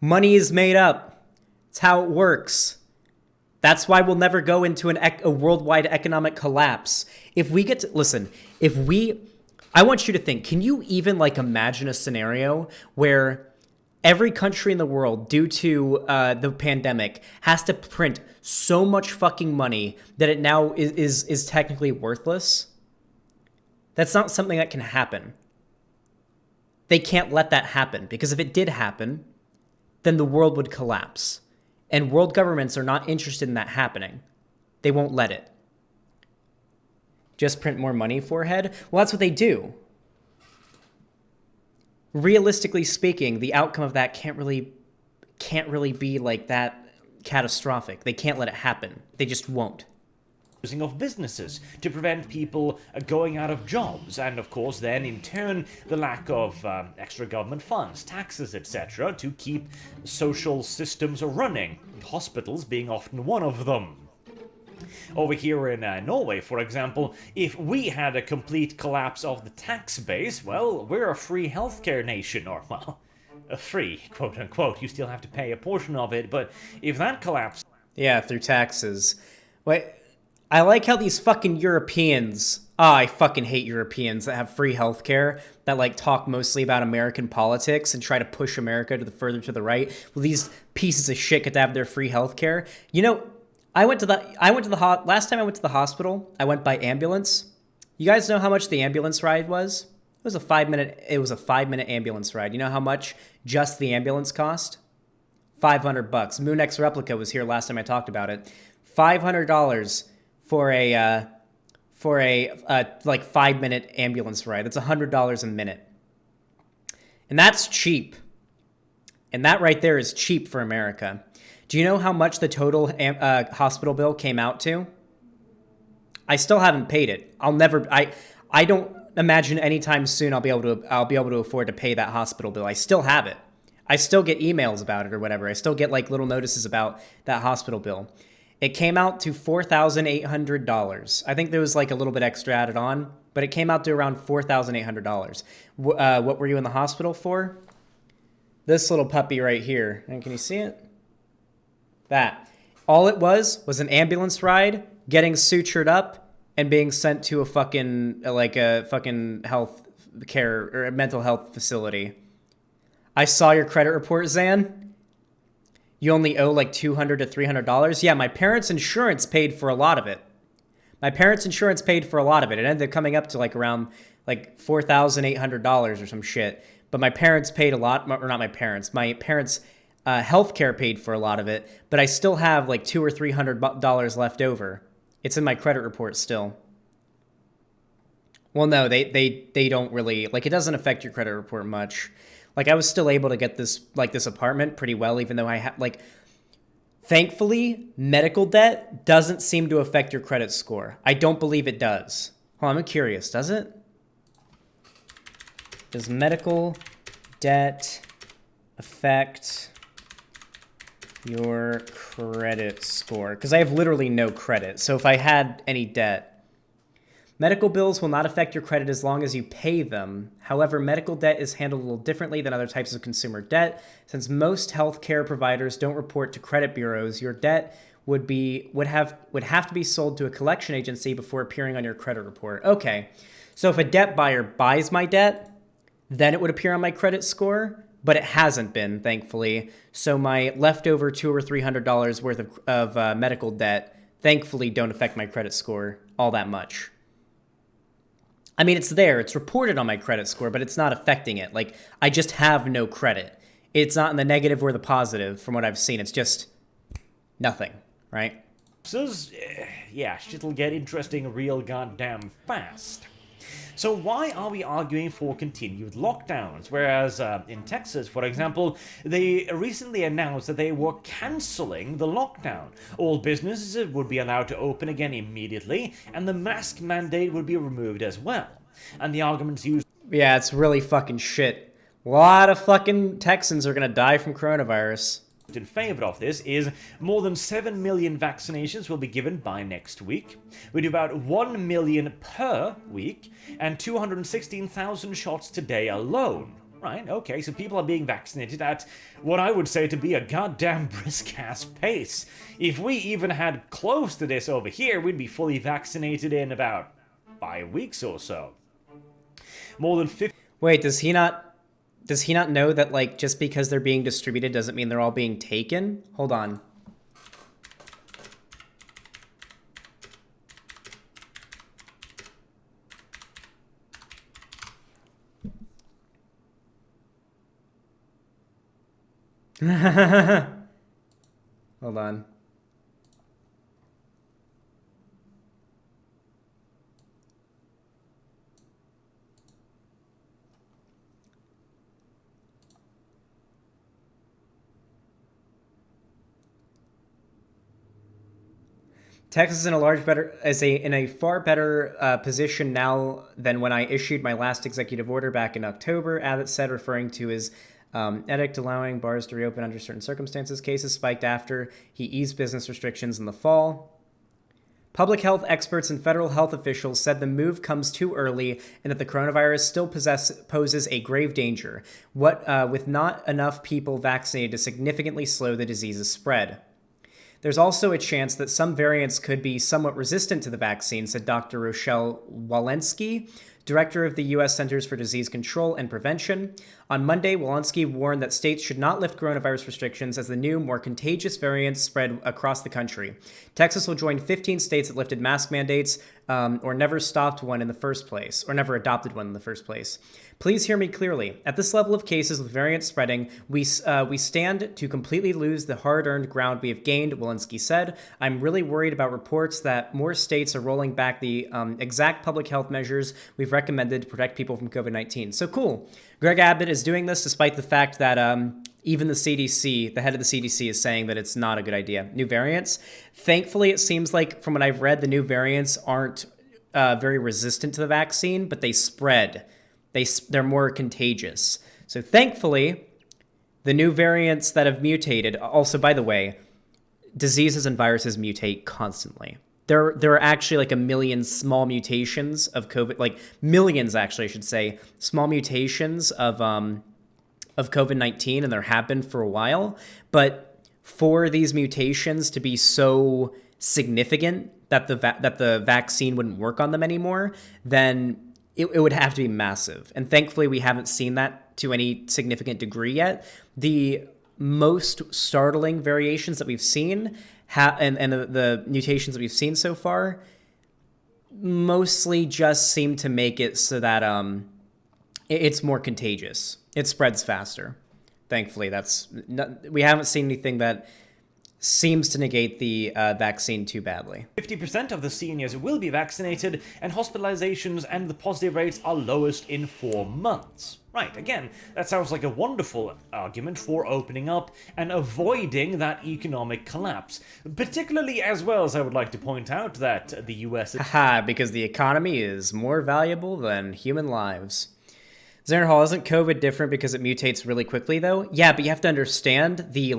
Money is made up. It's how it works. That's why we'll never go into a worldwide economic collapse. If we get to, listen, I want you to think, can you even imagine a scenario where every country in the world, due to the pandemic, has to print so much fucking money that it now is technically worthless? That's not something that can happen. They can't let that happen, because if it did happen, then the world would collapse. And world governments are not interested in that happening. They won't let it. Just print more money, forehead? Well, that's what they do. Realistically speaking, the outcome of that can't really be that catastrophic. They can't let it happen. They just won't. Of businesses to prevent people going out of jobs, and of course then in turn the lack of extra government funds, taxes, etc. to keep social systems running, hospitals being often one of them. Over here in Norway, for example, if we had a complete collapse of the tax base, well, we're a free healthcare nation, or well, a free, quote unquote. You still have to pay a portion of it, but if that collapsed... Yeah, through taxes. Wait, I like how these fucking Europeans... I fucking hate Europeans that have free healthcare, that talk mostly about American politics and try to push America to the further to the right. Well, these pieces of shit get to have their free healthcare. You know, last time I went to the hospital, I went by ambulance. You guys know how much the ambulance ride was? It was a 5-minute ambulance ride. You know how much just the ambulance cost? $500. Moonx Replica was here last time I talked about it. $500 for a 5-minute ambulance ride. That's $100 a minute. And that's cheap. And that right there is cheap for America. Do you know how much the total hospital bill came out to? I still haven't paid it. I don't imagine anytime soon I'll be able to afford to pay that hospital bill. I still have it. I still get emails about it or whatever. I still get little notices about that hospital bill. It came out to $4,800. I think there was a little bit extra added on, but it came out to around $4,800. What were you in the hospital for? This little puppy right here. And can you see it? That. All it was an ambulance ride, getting sutured up, and being sent to a fucking like a fucking health care or a mental health facility. I saw your credit report, Zan. You only owe like $200 to $300. Yeah, my parents' insurance paid for a lot of it. It ended up coming up to like around like $4,800 or some shit. But my parents paid a lot, or not my parents. My parents' healthcare paid for a lot of it. But I still have like $200 or $300 left over. It's in my credit report still. Well, no, they don't really, like, it doesn't affect your credit report much. Like, I was still able to get this apartment pretty well, even though I had, like, thankfully, medical debt doesn't seem to affect your credit score. I don't believe it does. Hold on, I'm curious, does it? Does medical debt affect your credit score? Because I have literally no credit, so if I had any debt, medical bills will not affect your credit as long as you pay them. However, medical debt is handled a little differently than other types of consumer debt. Since most healthcare providers don't report to credit bureaus, your debt would have to be sold to a collection agency before appearing on your credit report. Okay, so if a debt buyer buys my debt, then it would appear on my credit score, but it hasn't been, thankfully. So my leftover $200 or $300 worth of medical debt, thankfully, don't affect my credit score all that much. I mean, it's there. It's reported on my credit score, but it's not affecting it. Like, I just have no credit. It's not in the negative or the positive from what I've seen. It's just nothing, right? So, yeah, shit'll get interesting real goddamn fast. So why are we arguing for continued lockdowns? Whereas in Texas, for example, they recently announced that they were cancelling the lockdown. All businesses would be allowed to open again immediately, and the mask mandate would be removed as well. And the arguments used... Yeah, it's really fucking shit. A lot of fucking Texans are gonna die from coronavirus. In favor of this is more than 7 million vaccinations will be given by next week. We do about 1 million per week and 216,000 shots today alone. Right, okay, so people are being vaccinated at what I would say to be a goddamn brisk-ass pace. If we even had close to this over here, we'd be fully vaccinated in about 5 weeks or so. More than 50... Wait, does he not know that, like, just because they're being distributed doesn't mean they're all being taken? Hold on. Hold on. Texas is in a far better position now than when I issued my last executive order back in October, Abbott said, referring to his edict allowing bars to reopen under certain circumstances. Cases spiked after he eased business restrictions in the fall. Public health experts and federal health officials said the move comes too early and that the coronavirus still poses a grave danger, with not enough people vaccinated to significantly slow the disease's spread. There's also a chance that some variants could be somewhat resistant to the vaccine, said Dr. Rochelle Walensky, director of the U.S. Centers for Disease Control and Prevention. On Monday, Walensky warned that states should not lift coronavirus restrictions as the new, more contagious variants spread across the country. Texas will join 15 states that lifted mask mandates or never stopped one in the first place, or never adopted one in the first place. Please hear me clearly. At this level of cases with variants spreading, we stand to completely lose the hard-earned ground we have gained, Walensky said. I'm really worried about reports that more states are rolling back the exact public health measures we've recommended to protect people from COVID-19. So cool. Greg Abbott is doing this despite the fact that even the CDC, the head of the CDC, is saying that it's not a good idea. New variants. Thankfully, it seems like from what I've read, the new variants aren't very resistant to the vaccine, but they spread. They're more contagious. So thankfully, the new variants that have mutated, also, by the way, diseases and viruses mutate constantly. There are actually like a million small mutations of COVID, like millions actually, I should say, small mutations of COVID-19, and there have been for a while. But for these mutations to be so significant that the vaccine wouldn't work on them anymore, then it would have to be massive. And thankfully, we haven't seen that to any significant degree yet. The most startling variations that we've seen and the mutations that we've seen so far mostly just seem to make it so that it's more contagious. It spreads faster. Thankfully, we haven't seen anything that seems to negate the vaccine too badly. 50% of the seniors will be vaccinated, and hospitalizations and the positive rates are lowest in 4 months. Right, again, that sounds like a wonderful argument for opening up and avoiding that economic collapse. Particularly as well as I would like to point out that the US... Haha, because the economy is more valuable than human lives. Xanderhall, isn't COVID different because it mutates really quickly, though? Yeah, but you have to understand the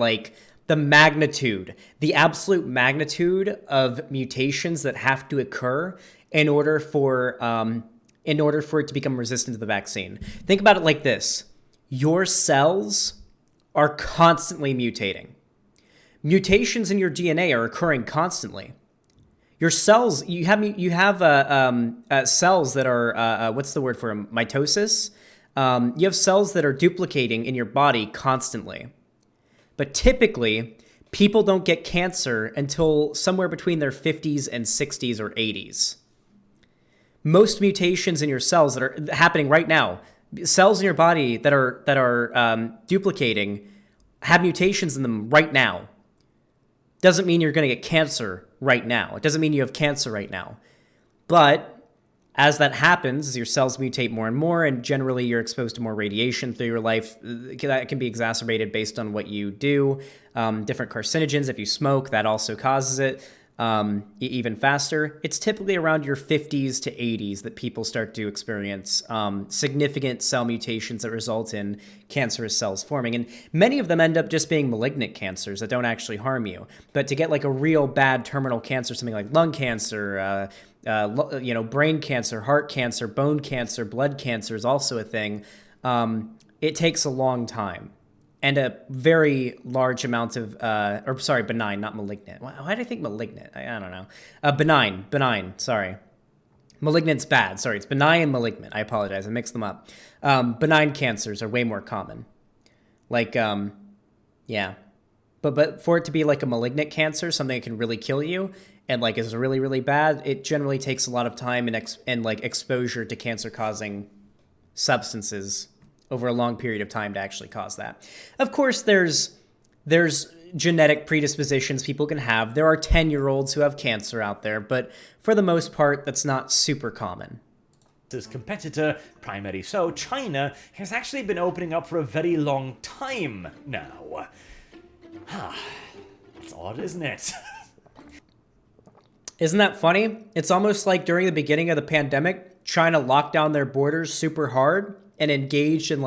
magnitude, the absolute magnitude of mutations that have to occur in order for it to become resistant to the vaccine. Think about it like this. Your cells are constantly mutating. Mutations in your DNA are occurring constantly. Your cells, you have cells that are, what's the word for them? Mitosis? You have cells that are duplicating in your body constantly. But typically, people don't get cancer until somewhere between their 50s and 60s or 80s. Most mutations in your cells that are happening right now, cells in your body that are duplicating, have mutations in them right now. Doesn't mean you're going to get cancer right now. It doesn't mean you have cancer right now. But as that happens, as your cells mutate more and more, and generally you're exposed to more radiation through your life, that can be exacerbated based on what you do. Different carcinogens, if you smoke, that also causes it even faster. It's typically around your 50s to 80s that people start to experience significant cell mutations that result in cancerous cells forming. And many of them end up just being malignant cancers that don't actually harm you. But to get like a real bad terminal cancer, something like lung cancer, brain cancer, heart cancer, bone cancer, blood cancer is also a thing. It takes a long time and a very large amount of, benign, not malignant. Why did I think malignant? I don't know. Benign, sorry. Malignant's bad. Sorry, it's benign and malignant. I apologize. I mixed them up. Benign cancers are way more common. Yeah. But for it to be like a malignant cancer, something that can really kill you, and like is really, really bad, it generally takes a lot of time and exposure to cancer-causing substances over a long period of time to actually cause that. Of course, there's genetic predispositions people can have. There are 10-year-olds who have cancer out there, but for the most part, that's not super common. This competitor, primarily so, China, has actually been opening up for a very long time now. It's odd, isn't it? Isn't that funny? It's almost like during the beginning of the pandemic, China locked down their borders super hard and engaged in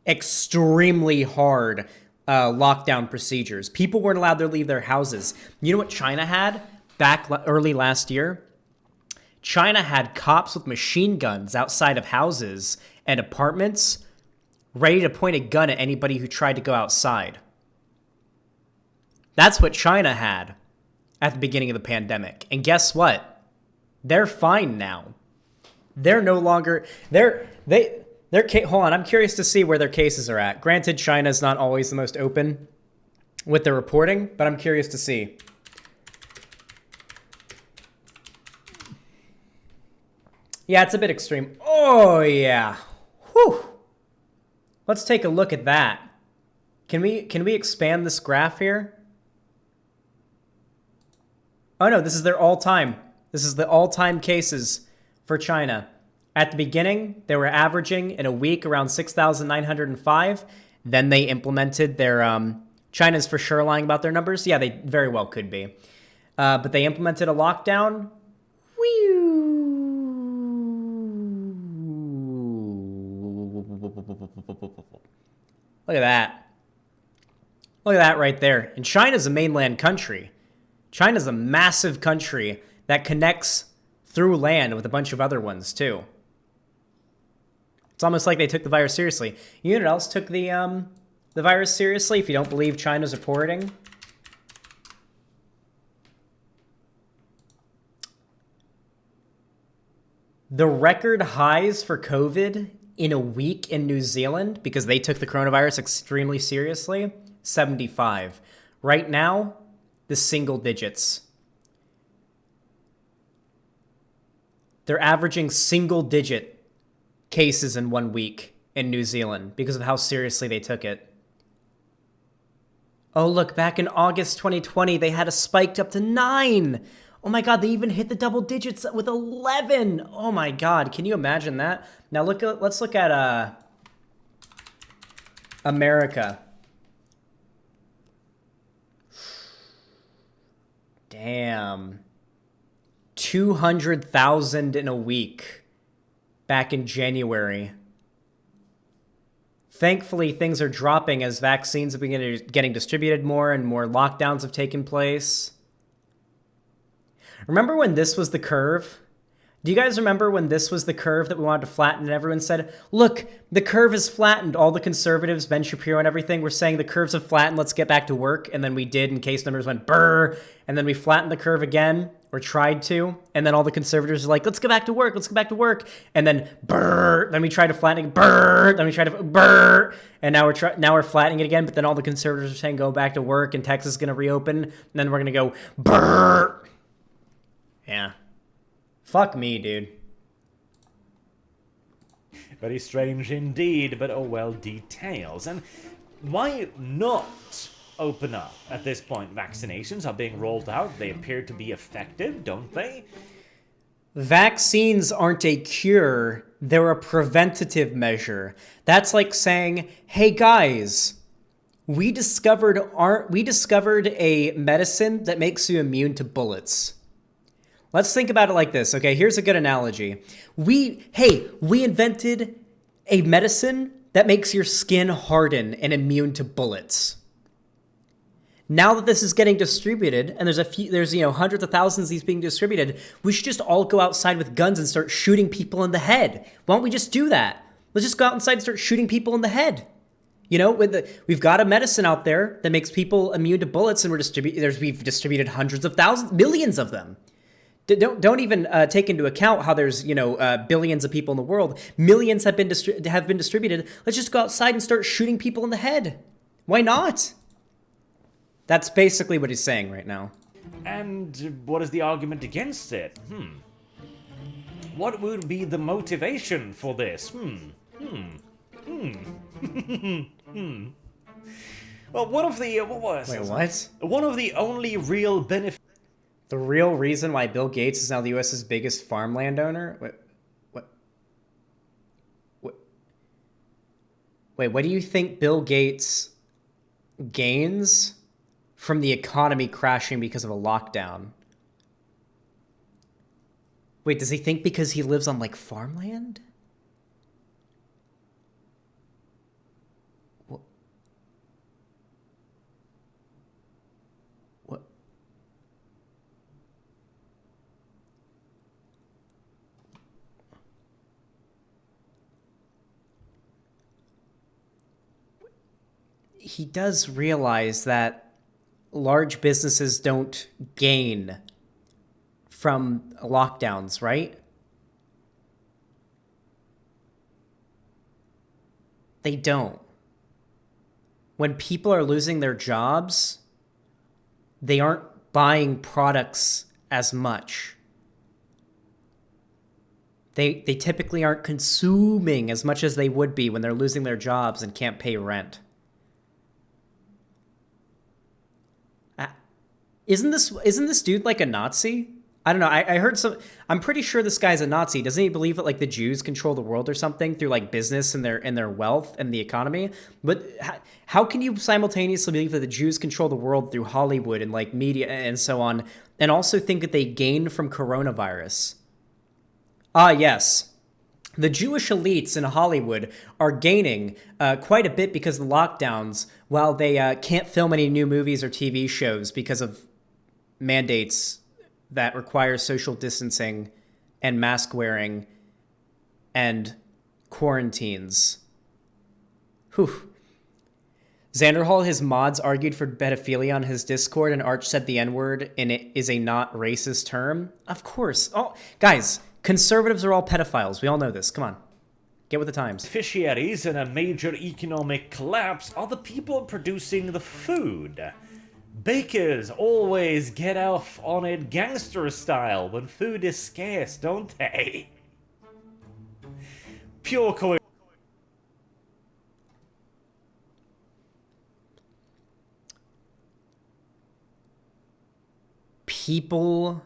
extremely hard lockdown procedures. People weren't allowed to leave their houses. You know what China had back early last year? China had cops with machine guns outside of houses and apartments ready to point a gun at anybody who tried to go outside. That's what China had at the beginning of the pandemic. And guess what? They're fine now. They're no longer... Hold on, I'm curious to see where their cases are at. Granted, China's not always the most open with their reporting, but I'm curious to see. Yeah, it's a bit extreme. Oh, yeah. Whew. Let's take a look at that. Can we expand this graph here? Oh no, this is their all-time. This is the all-time cases for China. At the beginning, they were averaging in a week around 6,905. Then they implemented their... China's for sure lying about their numbers. Yeah, they very well could be. But they implemented a lockdown. Look at that. Look at that right there. And China's a mainland country. China's a massive country that connects through land with a bunch of other ones, too. It's almost like they took the virus seriously. You know what else took the virus seriously, if you don't believe China's reporting? The record highs for COVID in a week in New Zealand, because they took the coronavirus extremely seriously, 75. Right now, the single digits. They're averaging single digit cases in 1 week in New Zealand because of how seriously they took it. Oh, look, back in August 2020, they had a spike up to 9. Oh my God, they even hit the double digits with 11. Oh my God, can you imagine that? Now let's look at America. Damn. 200,000 in a week back in January. Thankfully, things are dropping as vaccines have been getting distributed more and more lockdowns have taken place. Remember when this was the curve? Do you guys remember when this was the curve that we wanted to flatten and everyone said, look, the curve is flattened. All the conservatives, Ben Shapiro and everything, were saying the curves have flattened. Let's get back to work. And then we did, and case numbers went brr. And then we flattened the curve again, or tried to. And then all the conservatives were like, let's get back to work. Let's get back to work. And then brr. Then we tried to flatten it. Brr. Then we tried to brr. And now we're flattening it again. But then all the conservatives are saying go back to work, and Texas is going to reopen. And then we're going to go brr. Yeah. Fuck me, dude. Very strange indeed, but oh well, details. And why not open up at this point? Vaccinations are being rolled out. They appear to be effective, don't they? Vaccines aren't a cure. They're a preventative measure. That's like saying, hey guys, we discovered a medicine that makes you immune to bullets. Let's think about it like this, okay? Here's a good analogy. We invented a medicine that makes your skin harden and immune to bullets. Now that this is getting distributed, and there's hundreds of thousands of these being distributed, we should just all go outside with guns and start shooting people in the head. Why don't we just do that? Let's just go out inside and start shooting people in the head. You know, we've got a medicine out there that makes people immune to bullets, and we've distributed hundreds of thousands, millions of them. Don't even take into account how there's billions of people in the world. Millions have been distributed. Let's just go outside and start shooting people in the head. Why not? That's basically what he's saying right now. And what is the argument against it? What would be the motivation for this? Well, one of the one of the only real benefits. The real reason why Bill Gates is now the U.S.'s biggest farmland owner? Wait, what do you think Bill Gates gains from the economy crashing because of a lockdown? Wait, does he think because he lives on, like, farmland? He does realize that large businesses don't gain from lockdowns, right? They don't. When people are losing their jobs, they aren't buying products as much. They typically aren't consuming as much as they would be when they're losing their jobs and can't pay rent. Isn't this dude like a Nazi? I don't know. I heard I'm pretty sure this guy's a Nazi. Doesn't he believe that like the Jews control the world or something through like business and their wealth and the economy? But how can you simultaneously believe that the Jews control the world through Hollywood and like media and so on, and also think that they gain from coronavirus? Ah, yes. The Jewish elites in Hollywood are gaining quite a bit because of the lockdowns, while they can't film any new movies or TV shows because of mandates that require social distancing and mask wearing and quarantines. Whew. Xanderhall, his mods argued for pedophilia on his Discord, and Arch said the N-word and it is a not racist term. Of course. Oh, guys, Conservatives are all pedophiles. We all know this. Come on. Get with the times. Beneficiaries in a major economic collapse are the people producing the food. Bakers always get off on it gangster style when food is scarce, don't they? Pure coincidence. People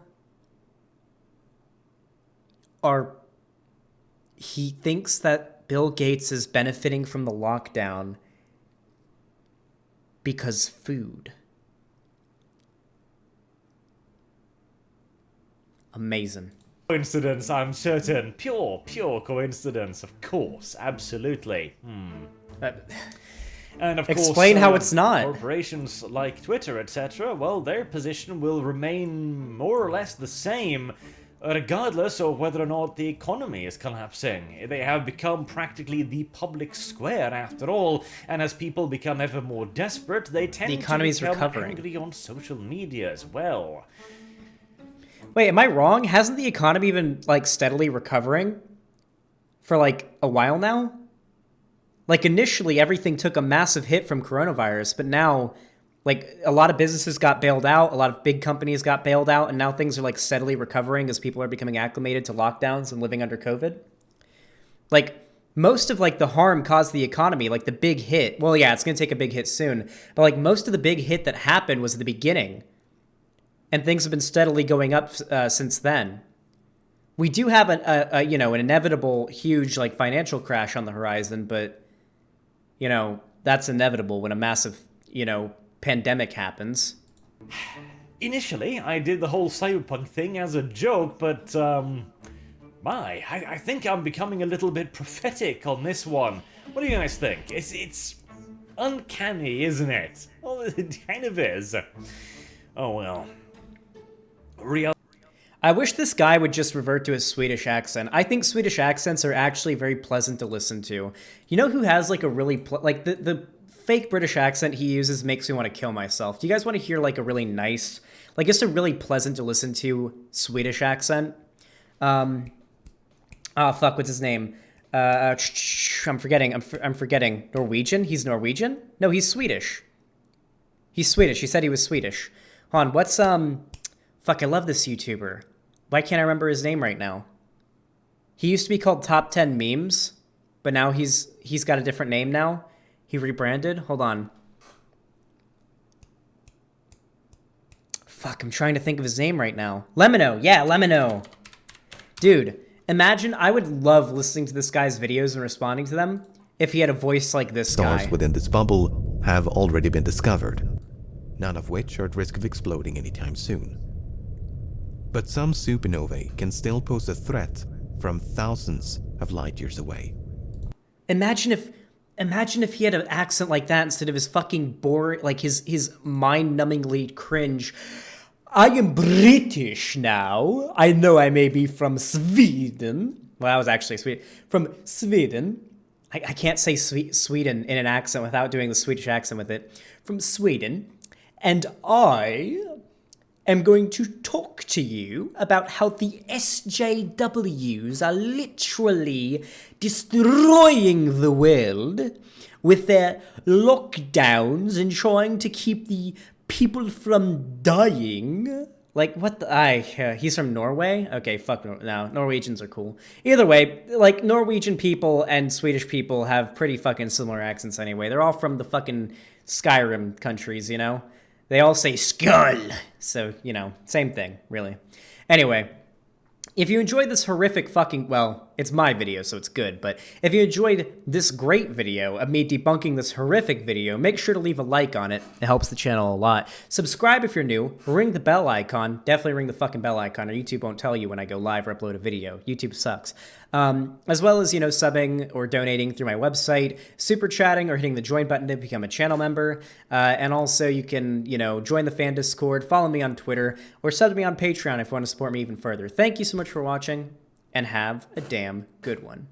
are... He thinks that Bill Gates is benefiting from the lockdown because food. Amazing. Coincidence, I'm certain. Pure coincidence, of course. Absolutely. And of course, explain how it's not. Corporations like Twitter, etc., well, their position will remain more or less the same, regardless of whether or not the economy is collapsing. They have become practically the public square, after all, and as people become ever more desperate, they tend to become angry on social media as well. Wait, am I wrong? Hasn't the economy been, like, steadily recovering for, like, a while now? Like, initially, everything took a massive hit from coronavirus, but now, like, a lot of businesses got bailed out, a lot of big companies got bailed out, and now things are, like, steadily recovering as people are becoming acclimated to lockdowns and living under COVID. Like, most of, like, the harm caused the economy, like, the big hit. Well, yeah, it's going to take a big hit soon, but, like, most of the big hit that happened was at the beginning. And things have been steadily going up since then. We do have an inevitable huge like financial crash on the horizon, but that's inevitable when a massive pandemic happens. Initially, I did the whole cyberpunk thing as a joke, but I think I'm becoming a little bit prophetic on this one. What do you guys think? It's uncanny, isn't it? Well, it kind of is. Oh well. I wish this guy would just revert to his Swedish accent. I think Swedish accents are actually very pleasant to listen to. You know who has like a really the fake British accent he uses makes me want to kill myself. Do you guys want to hear like a really nice, like just a really pleasant to listen to Swedish accent? What's his name? I'm forgetting. Norwegian? He's Norwegian? No, he's Swedish. He's Swedish. He said he was Swedish. Hold on, what's Fuck, I love this YouTuber. Why can't I remember his name right now? He used to be called Top 10 Memes, but now he's got a different name now. He rebranded. Hold on. Fuck, I'm trying to think of his name right now. Lemino. Yeah, Lemino. Dude, imagine, I would love listening to this guy's videos and responding to them if he had a voice like this guy. Stars within this bubble have already been discovered, none of which are at risk of exploding anytime soon. But some supernovae can still pose a threat from thousands of light years away. Imagine if he had an accent like that instead of his fucking boring, like his mind-numbingly cringe. I am British now. I know I may be from Sweden. Well, I was actually Sweden. From Sweden. I can't say Sweden in an accent without doing the Swedish accent with it. From Sweden. And I am going to talk to you about how the SJWs are literally destroying the world with their lockdowns and trying to keep the people from dying. Like, what the... he's from Norway? Okay, fuck no. Norwegians are cool. Either way, like, Norwegian people and Swedish people have pretty fucking similar accents anyway. They're all from the fucking Skyrim countries, They all say skull. So, same thing, really. Anyway, if you enjoyed this horrific fucking... Well, it's my video, so it's good. But if you enjoyed this great video of me debunking this horrific video, make sure to leave a like on it. It helps the channel a lot. Subscribe if you're new. Ring the bell icon. Definitely ring the fucking bell icon, or YouTube won't tell you when I go live or upload a video. YouTube sucks. As well as, subbing or donating through my website, super chatting, or hitting the join button to become a channel member. And also you can, join the fan Discord, follow me on Twitter, or sub to me on Patreon if you want to support me even further. Thank you so much for watching, and have a damn good one.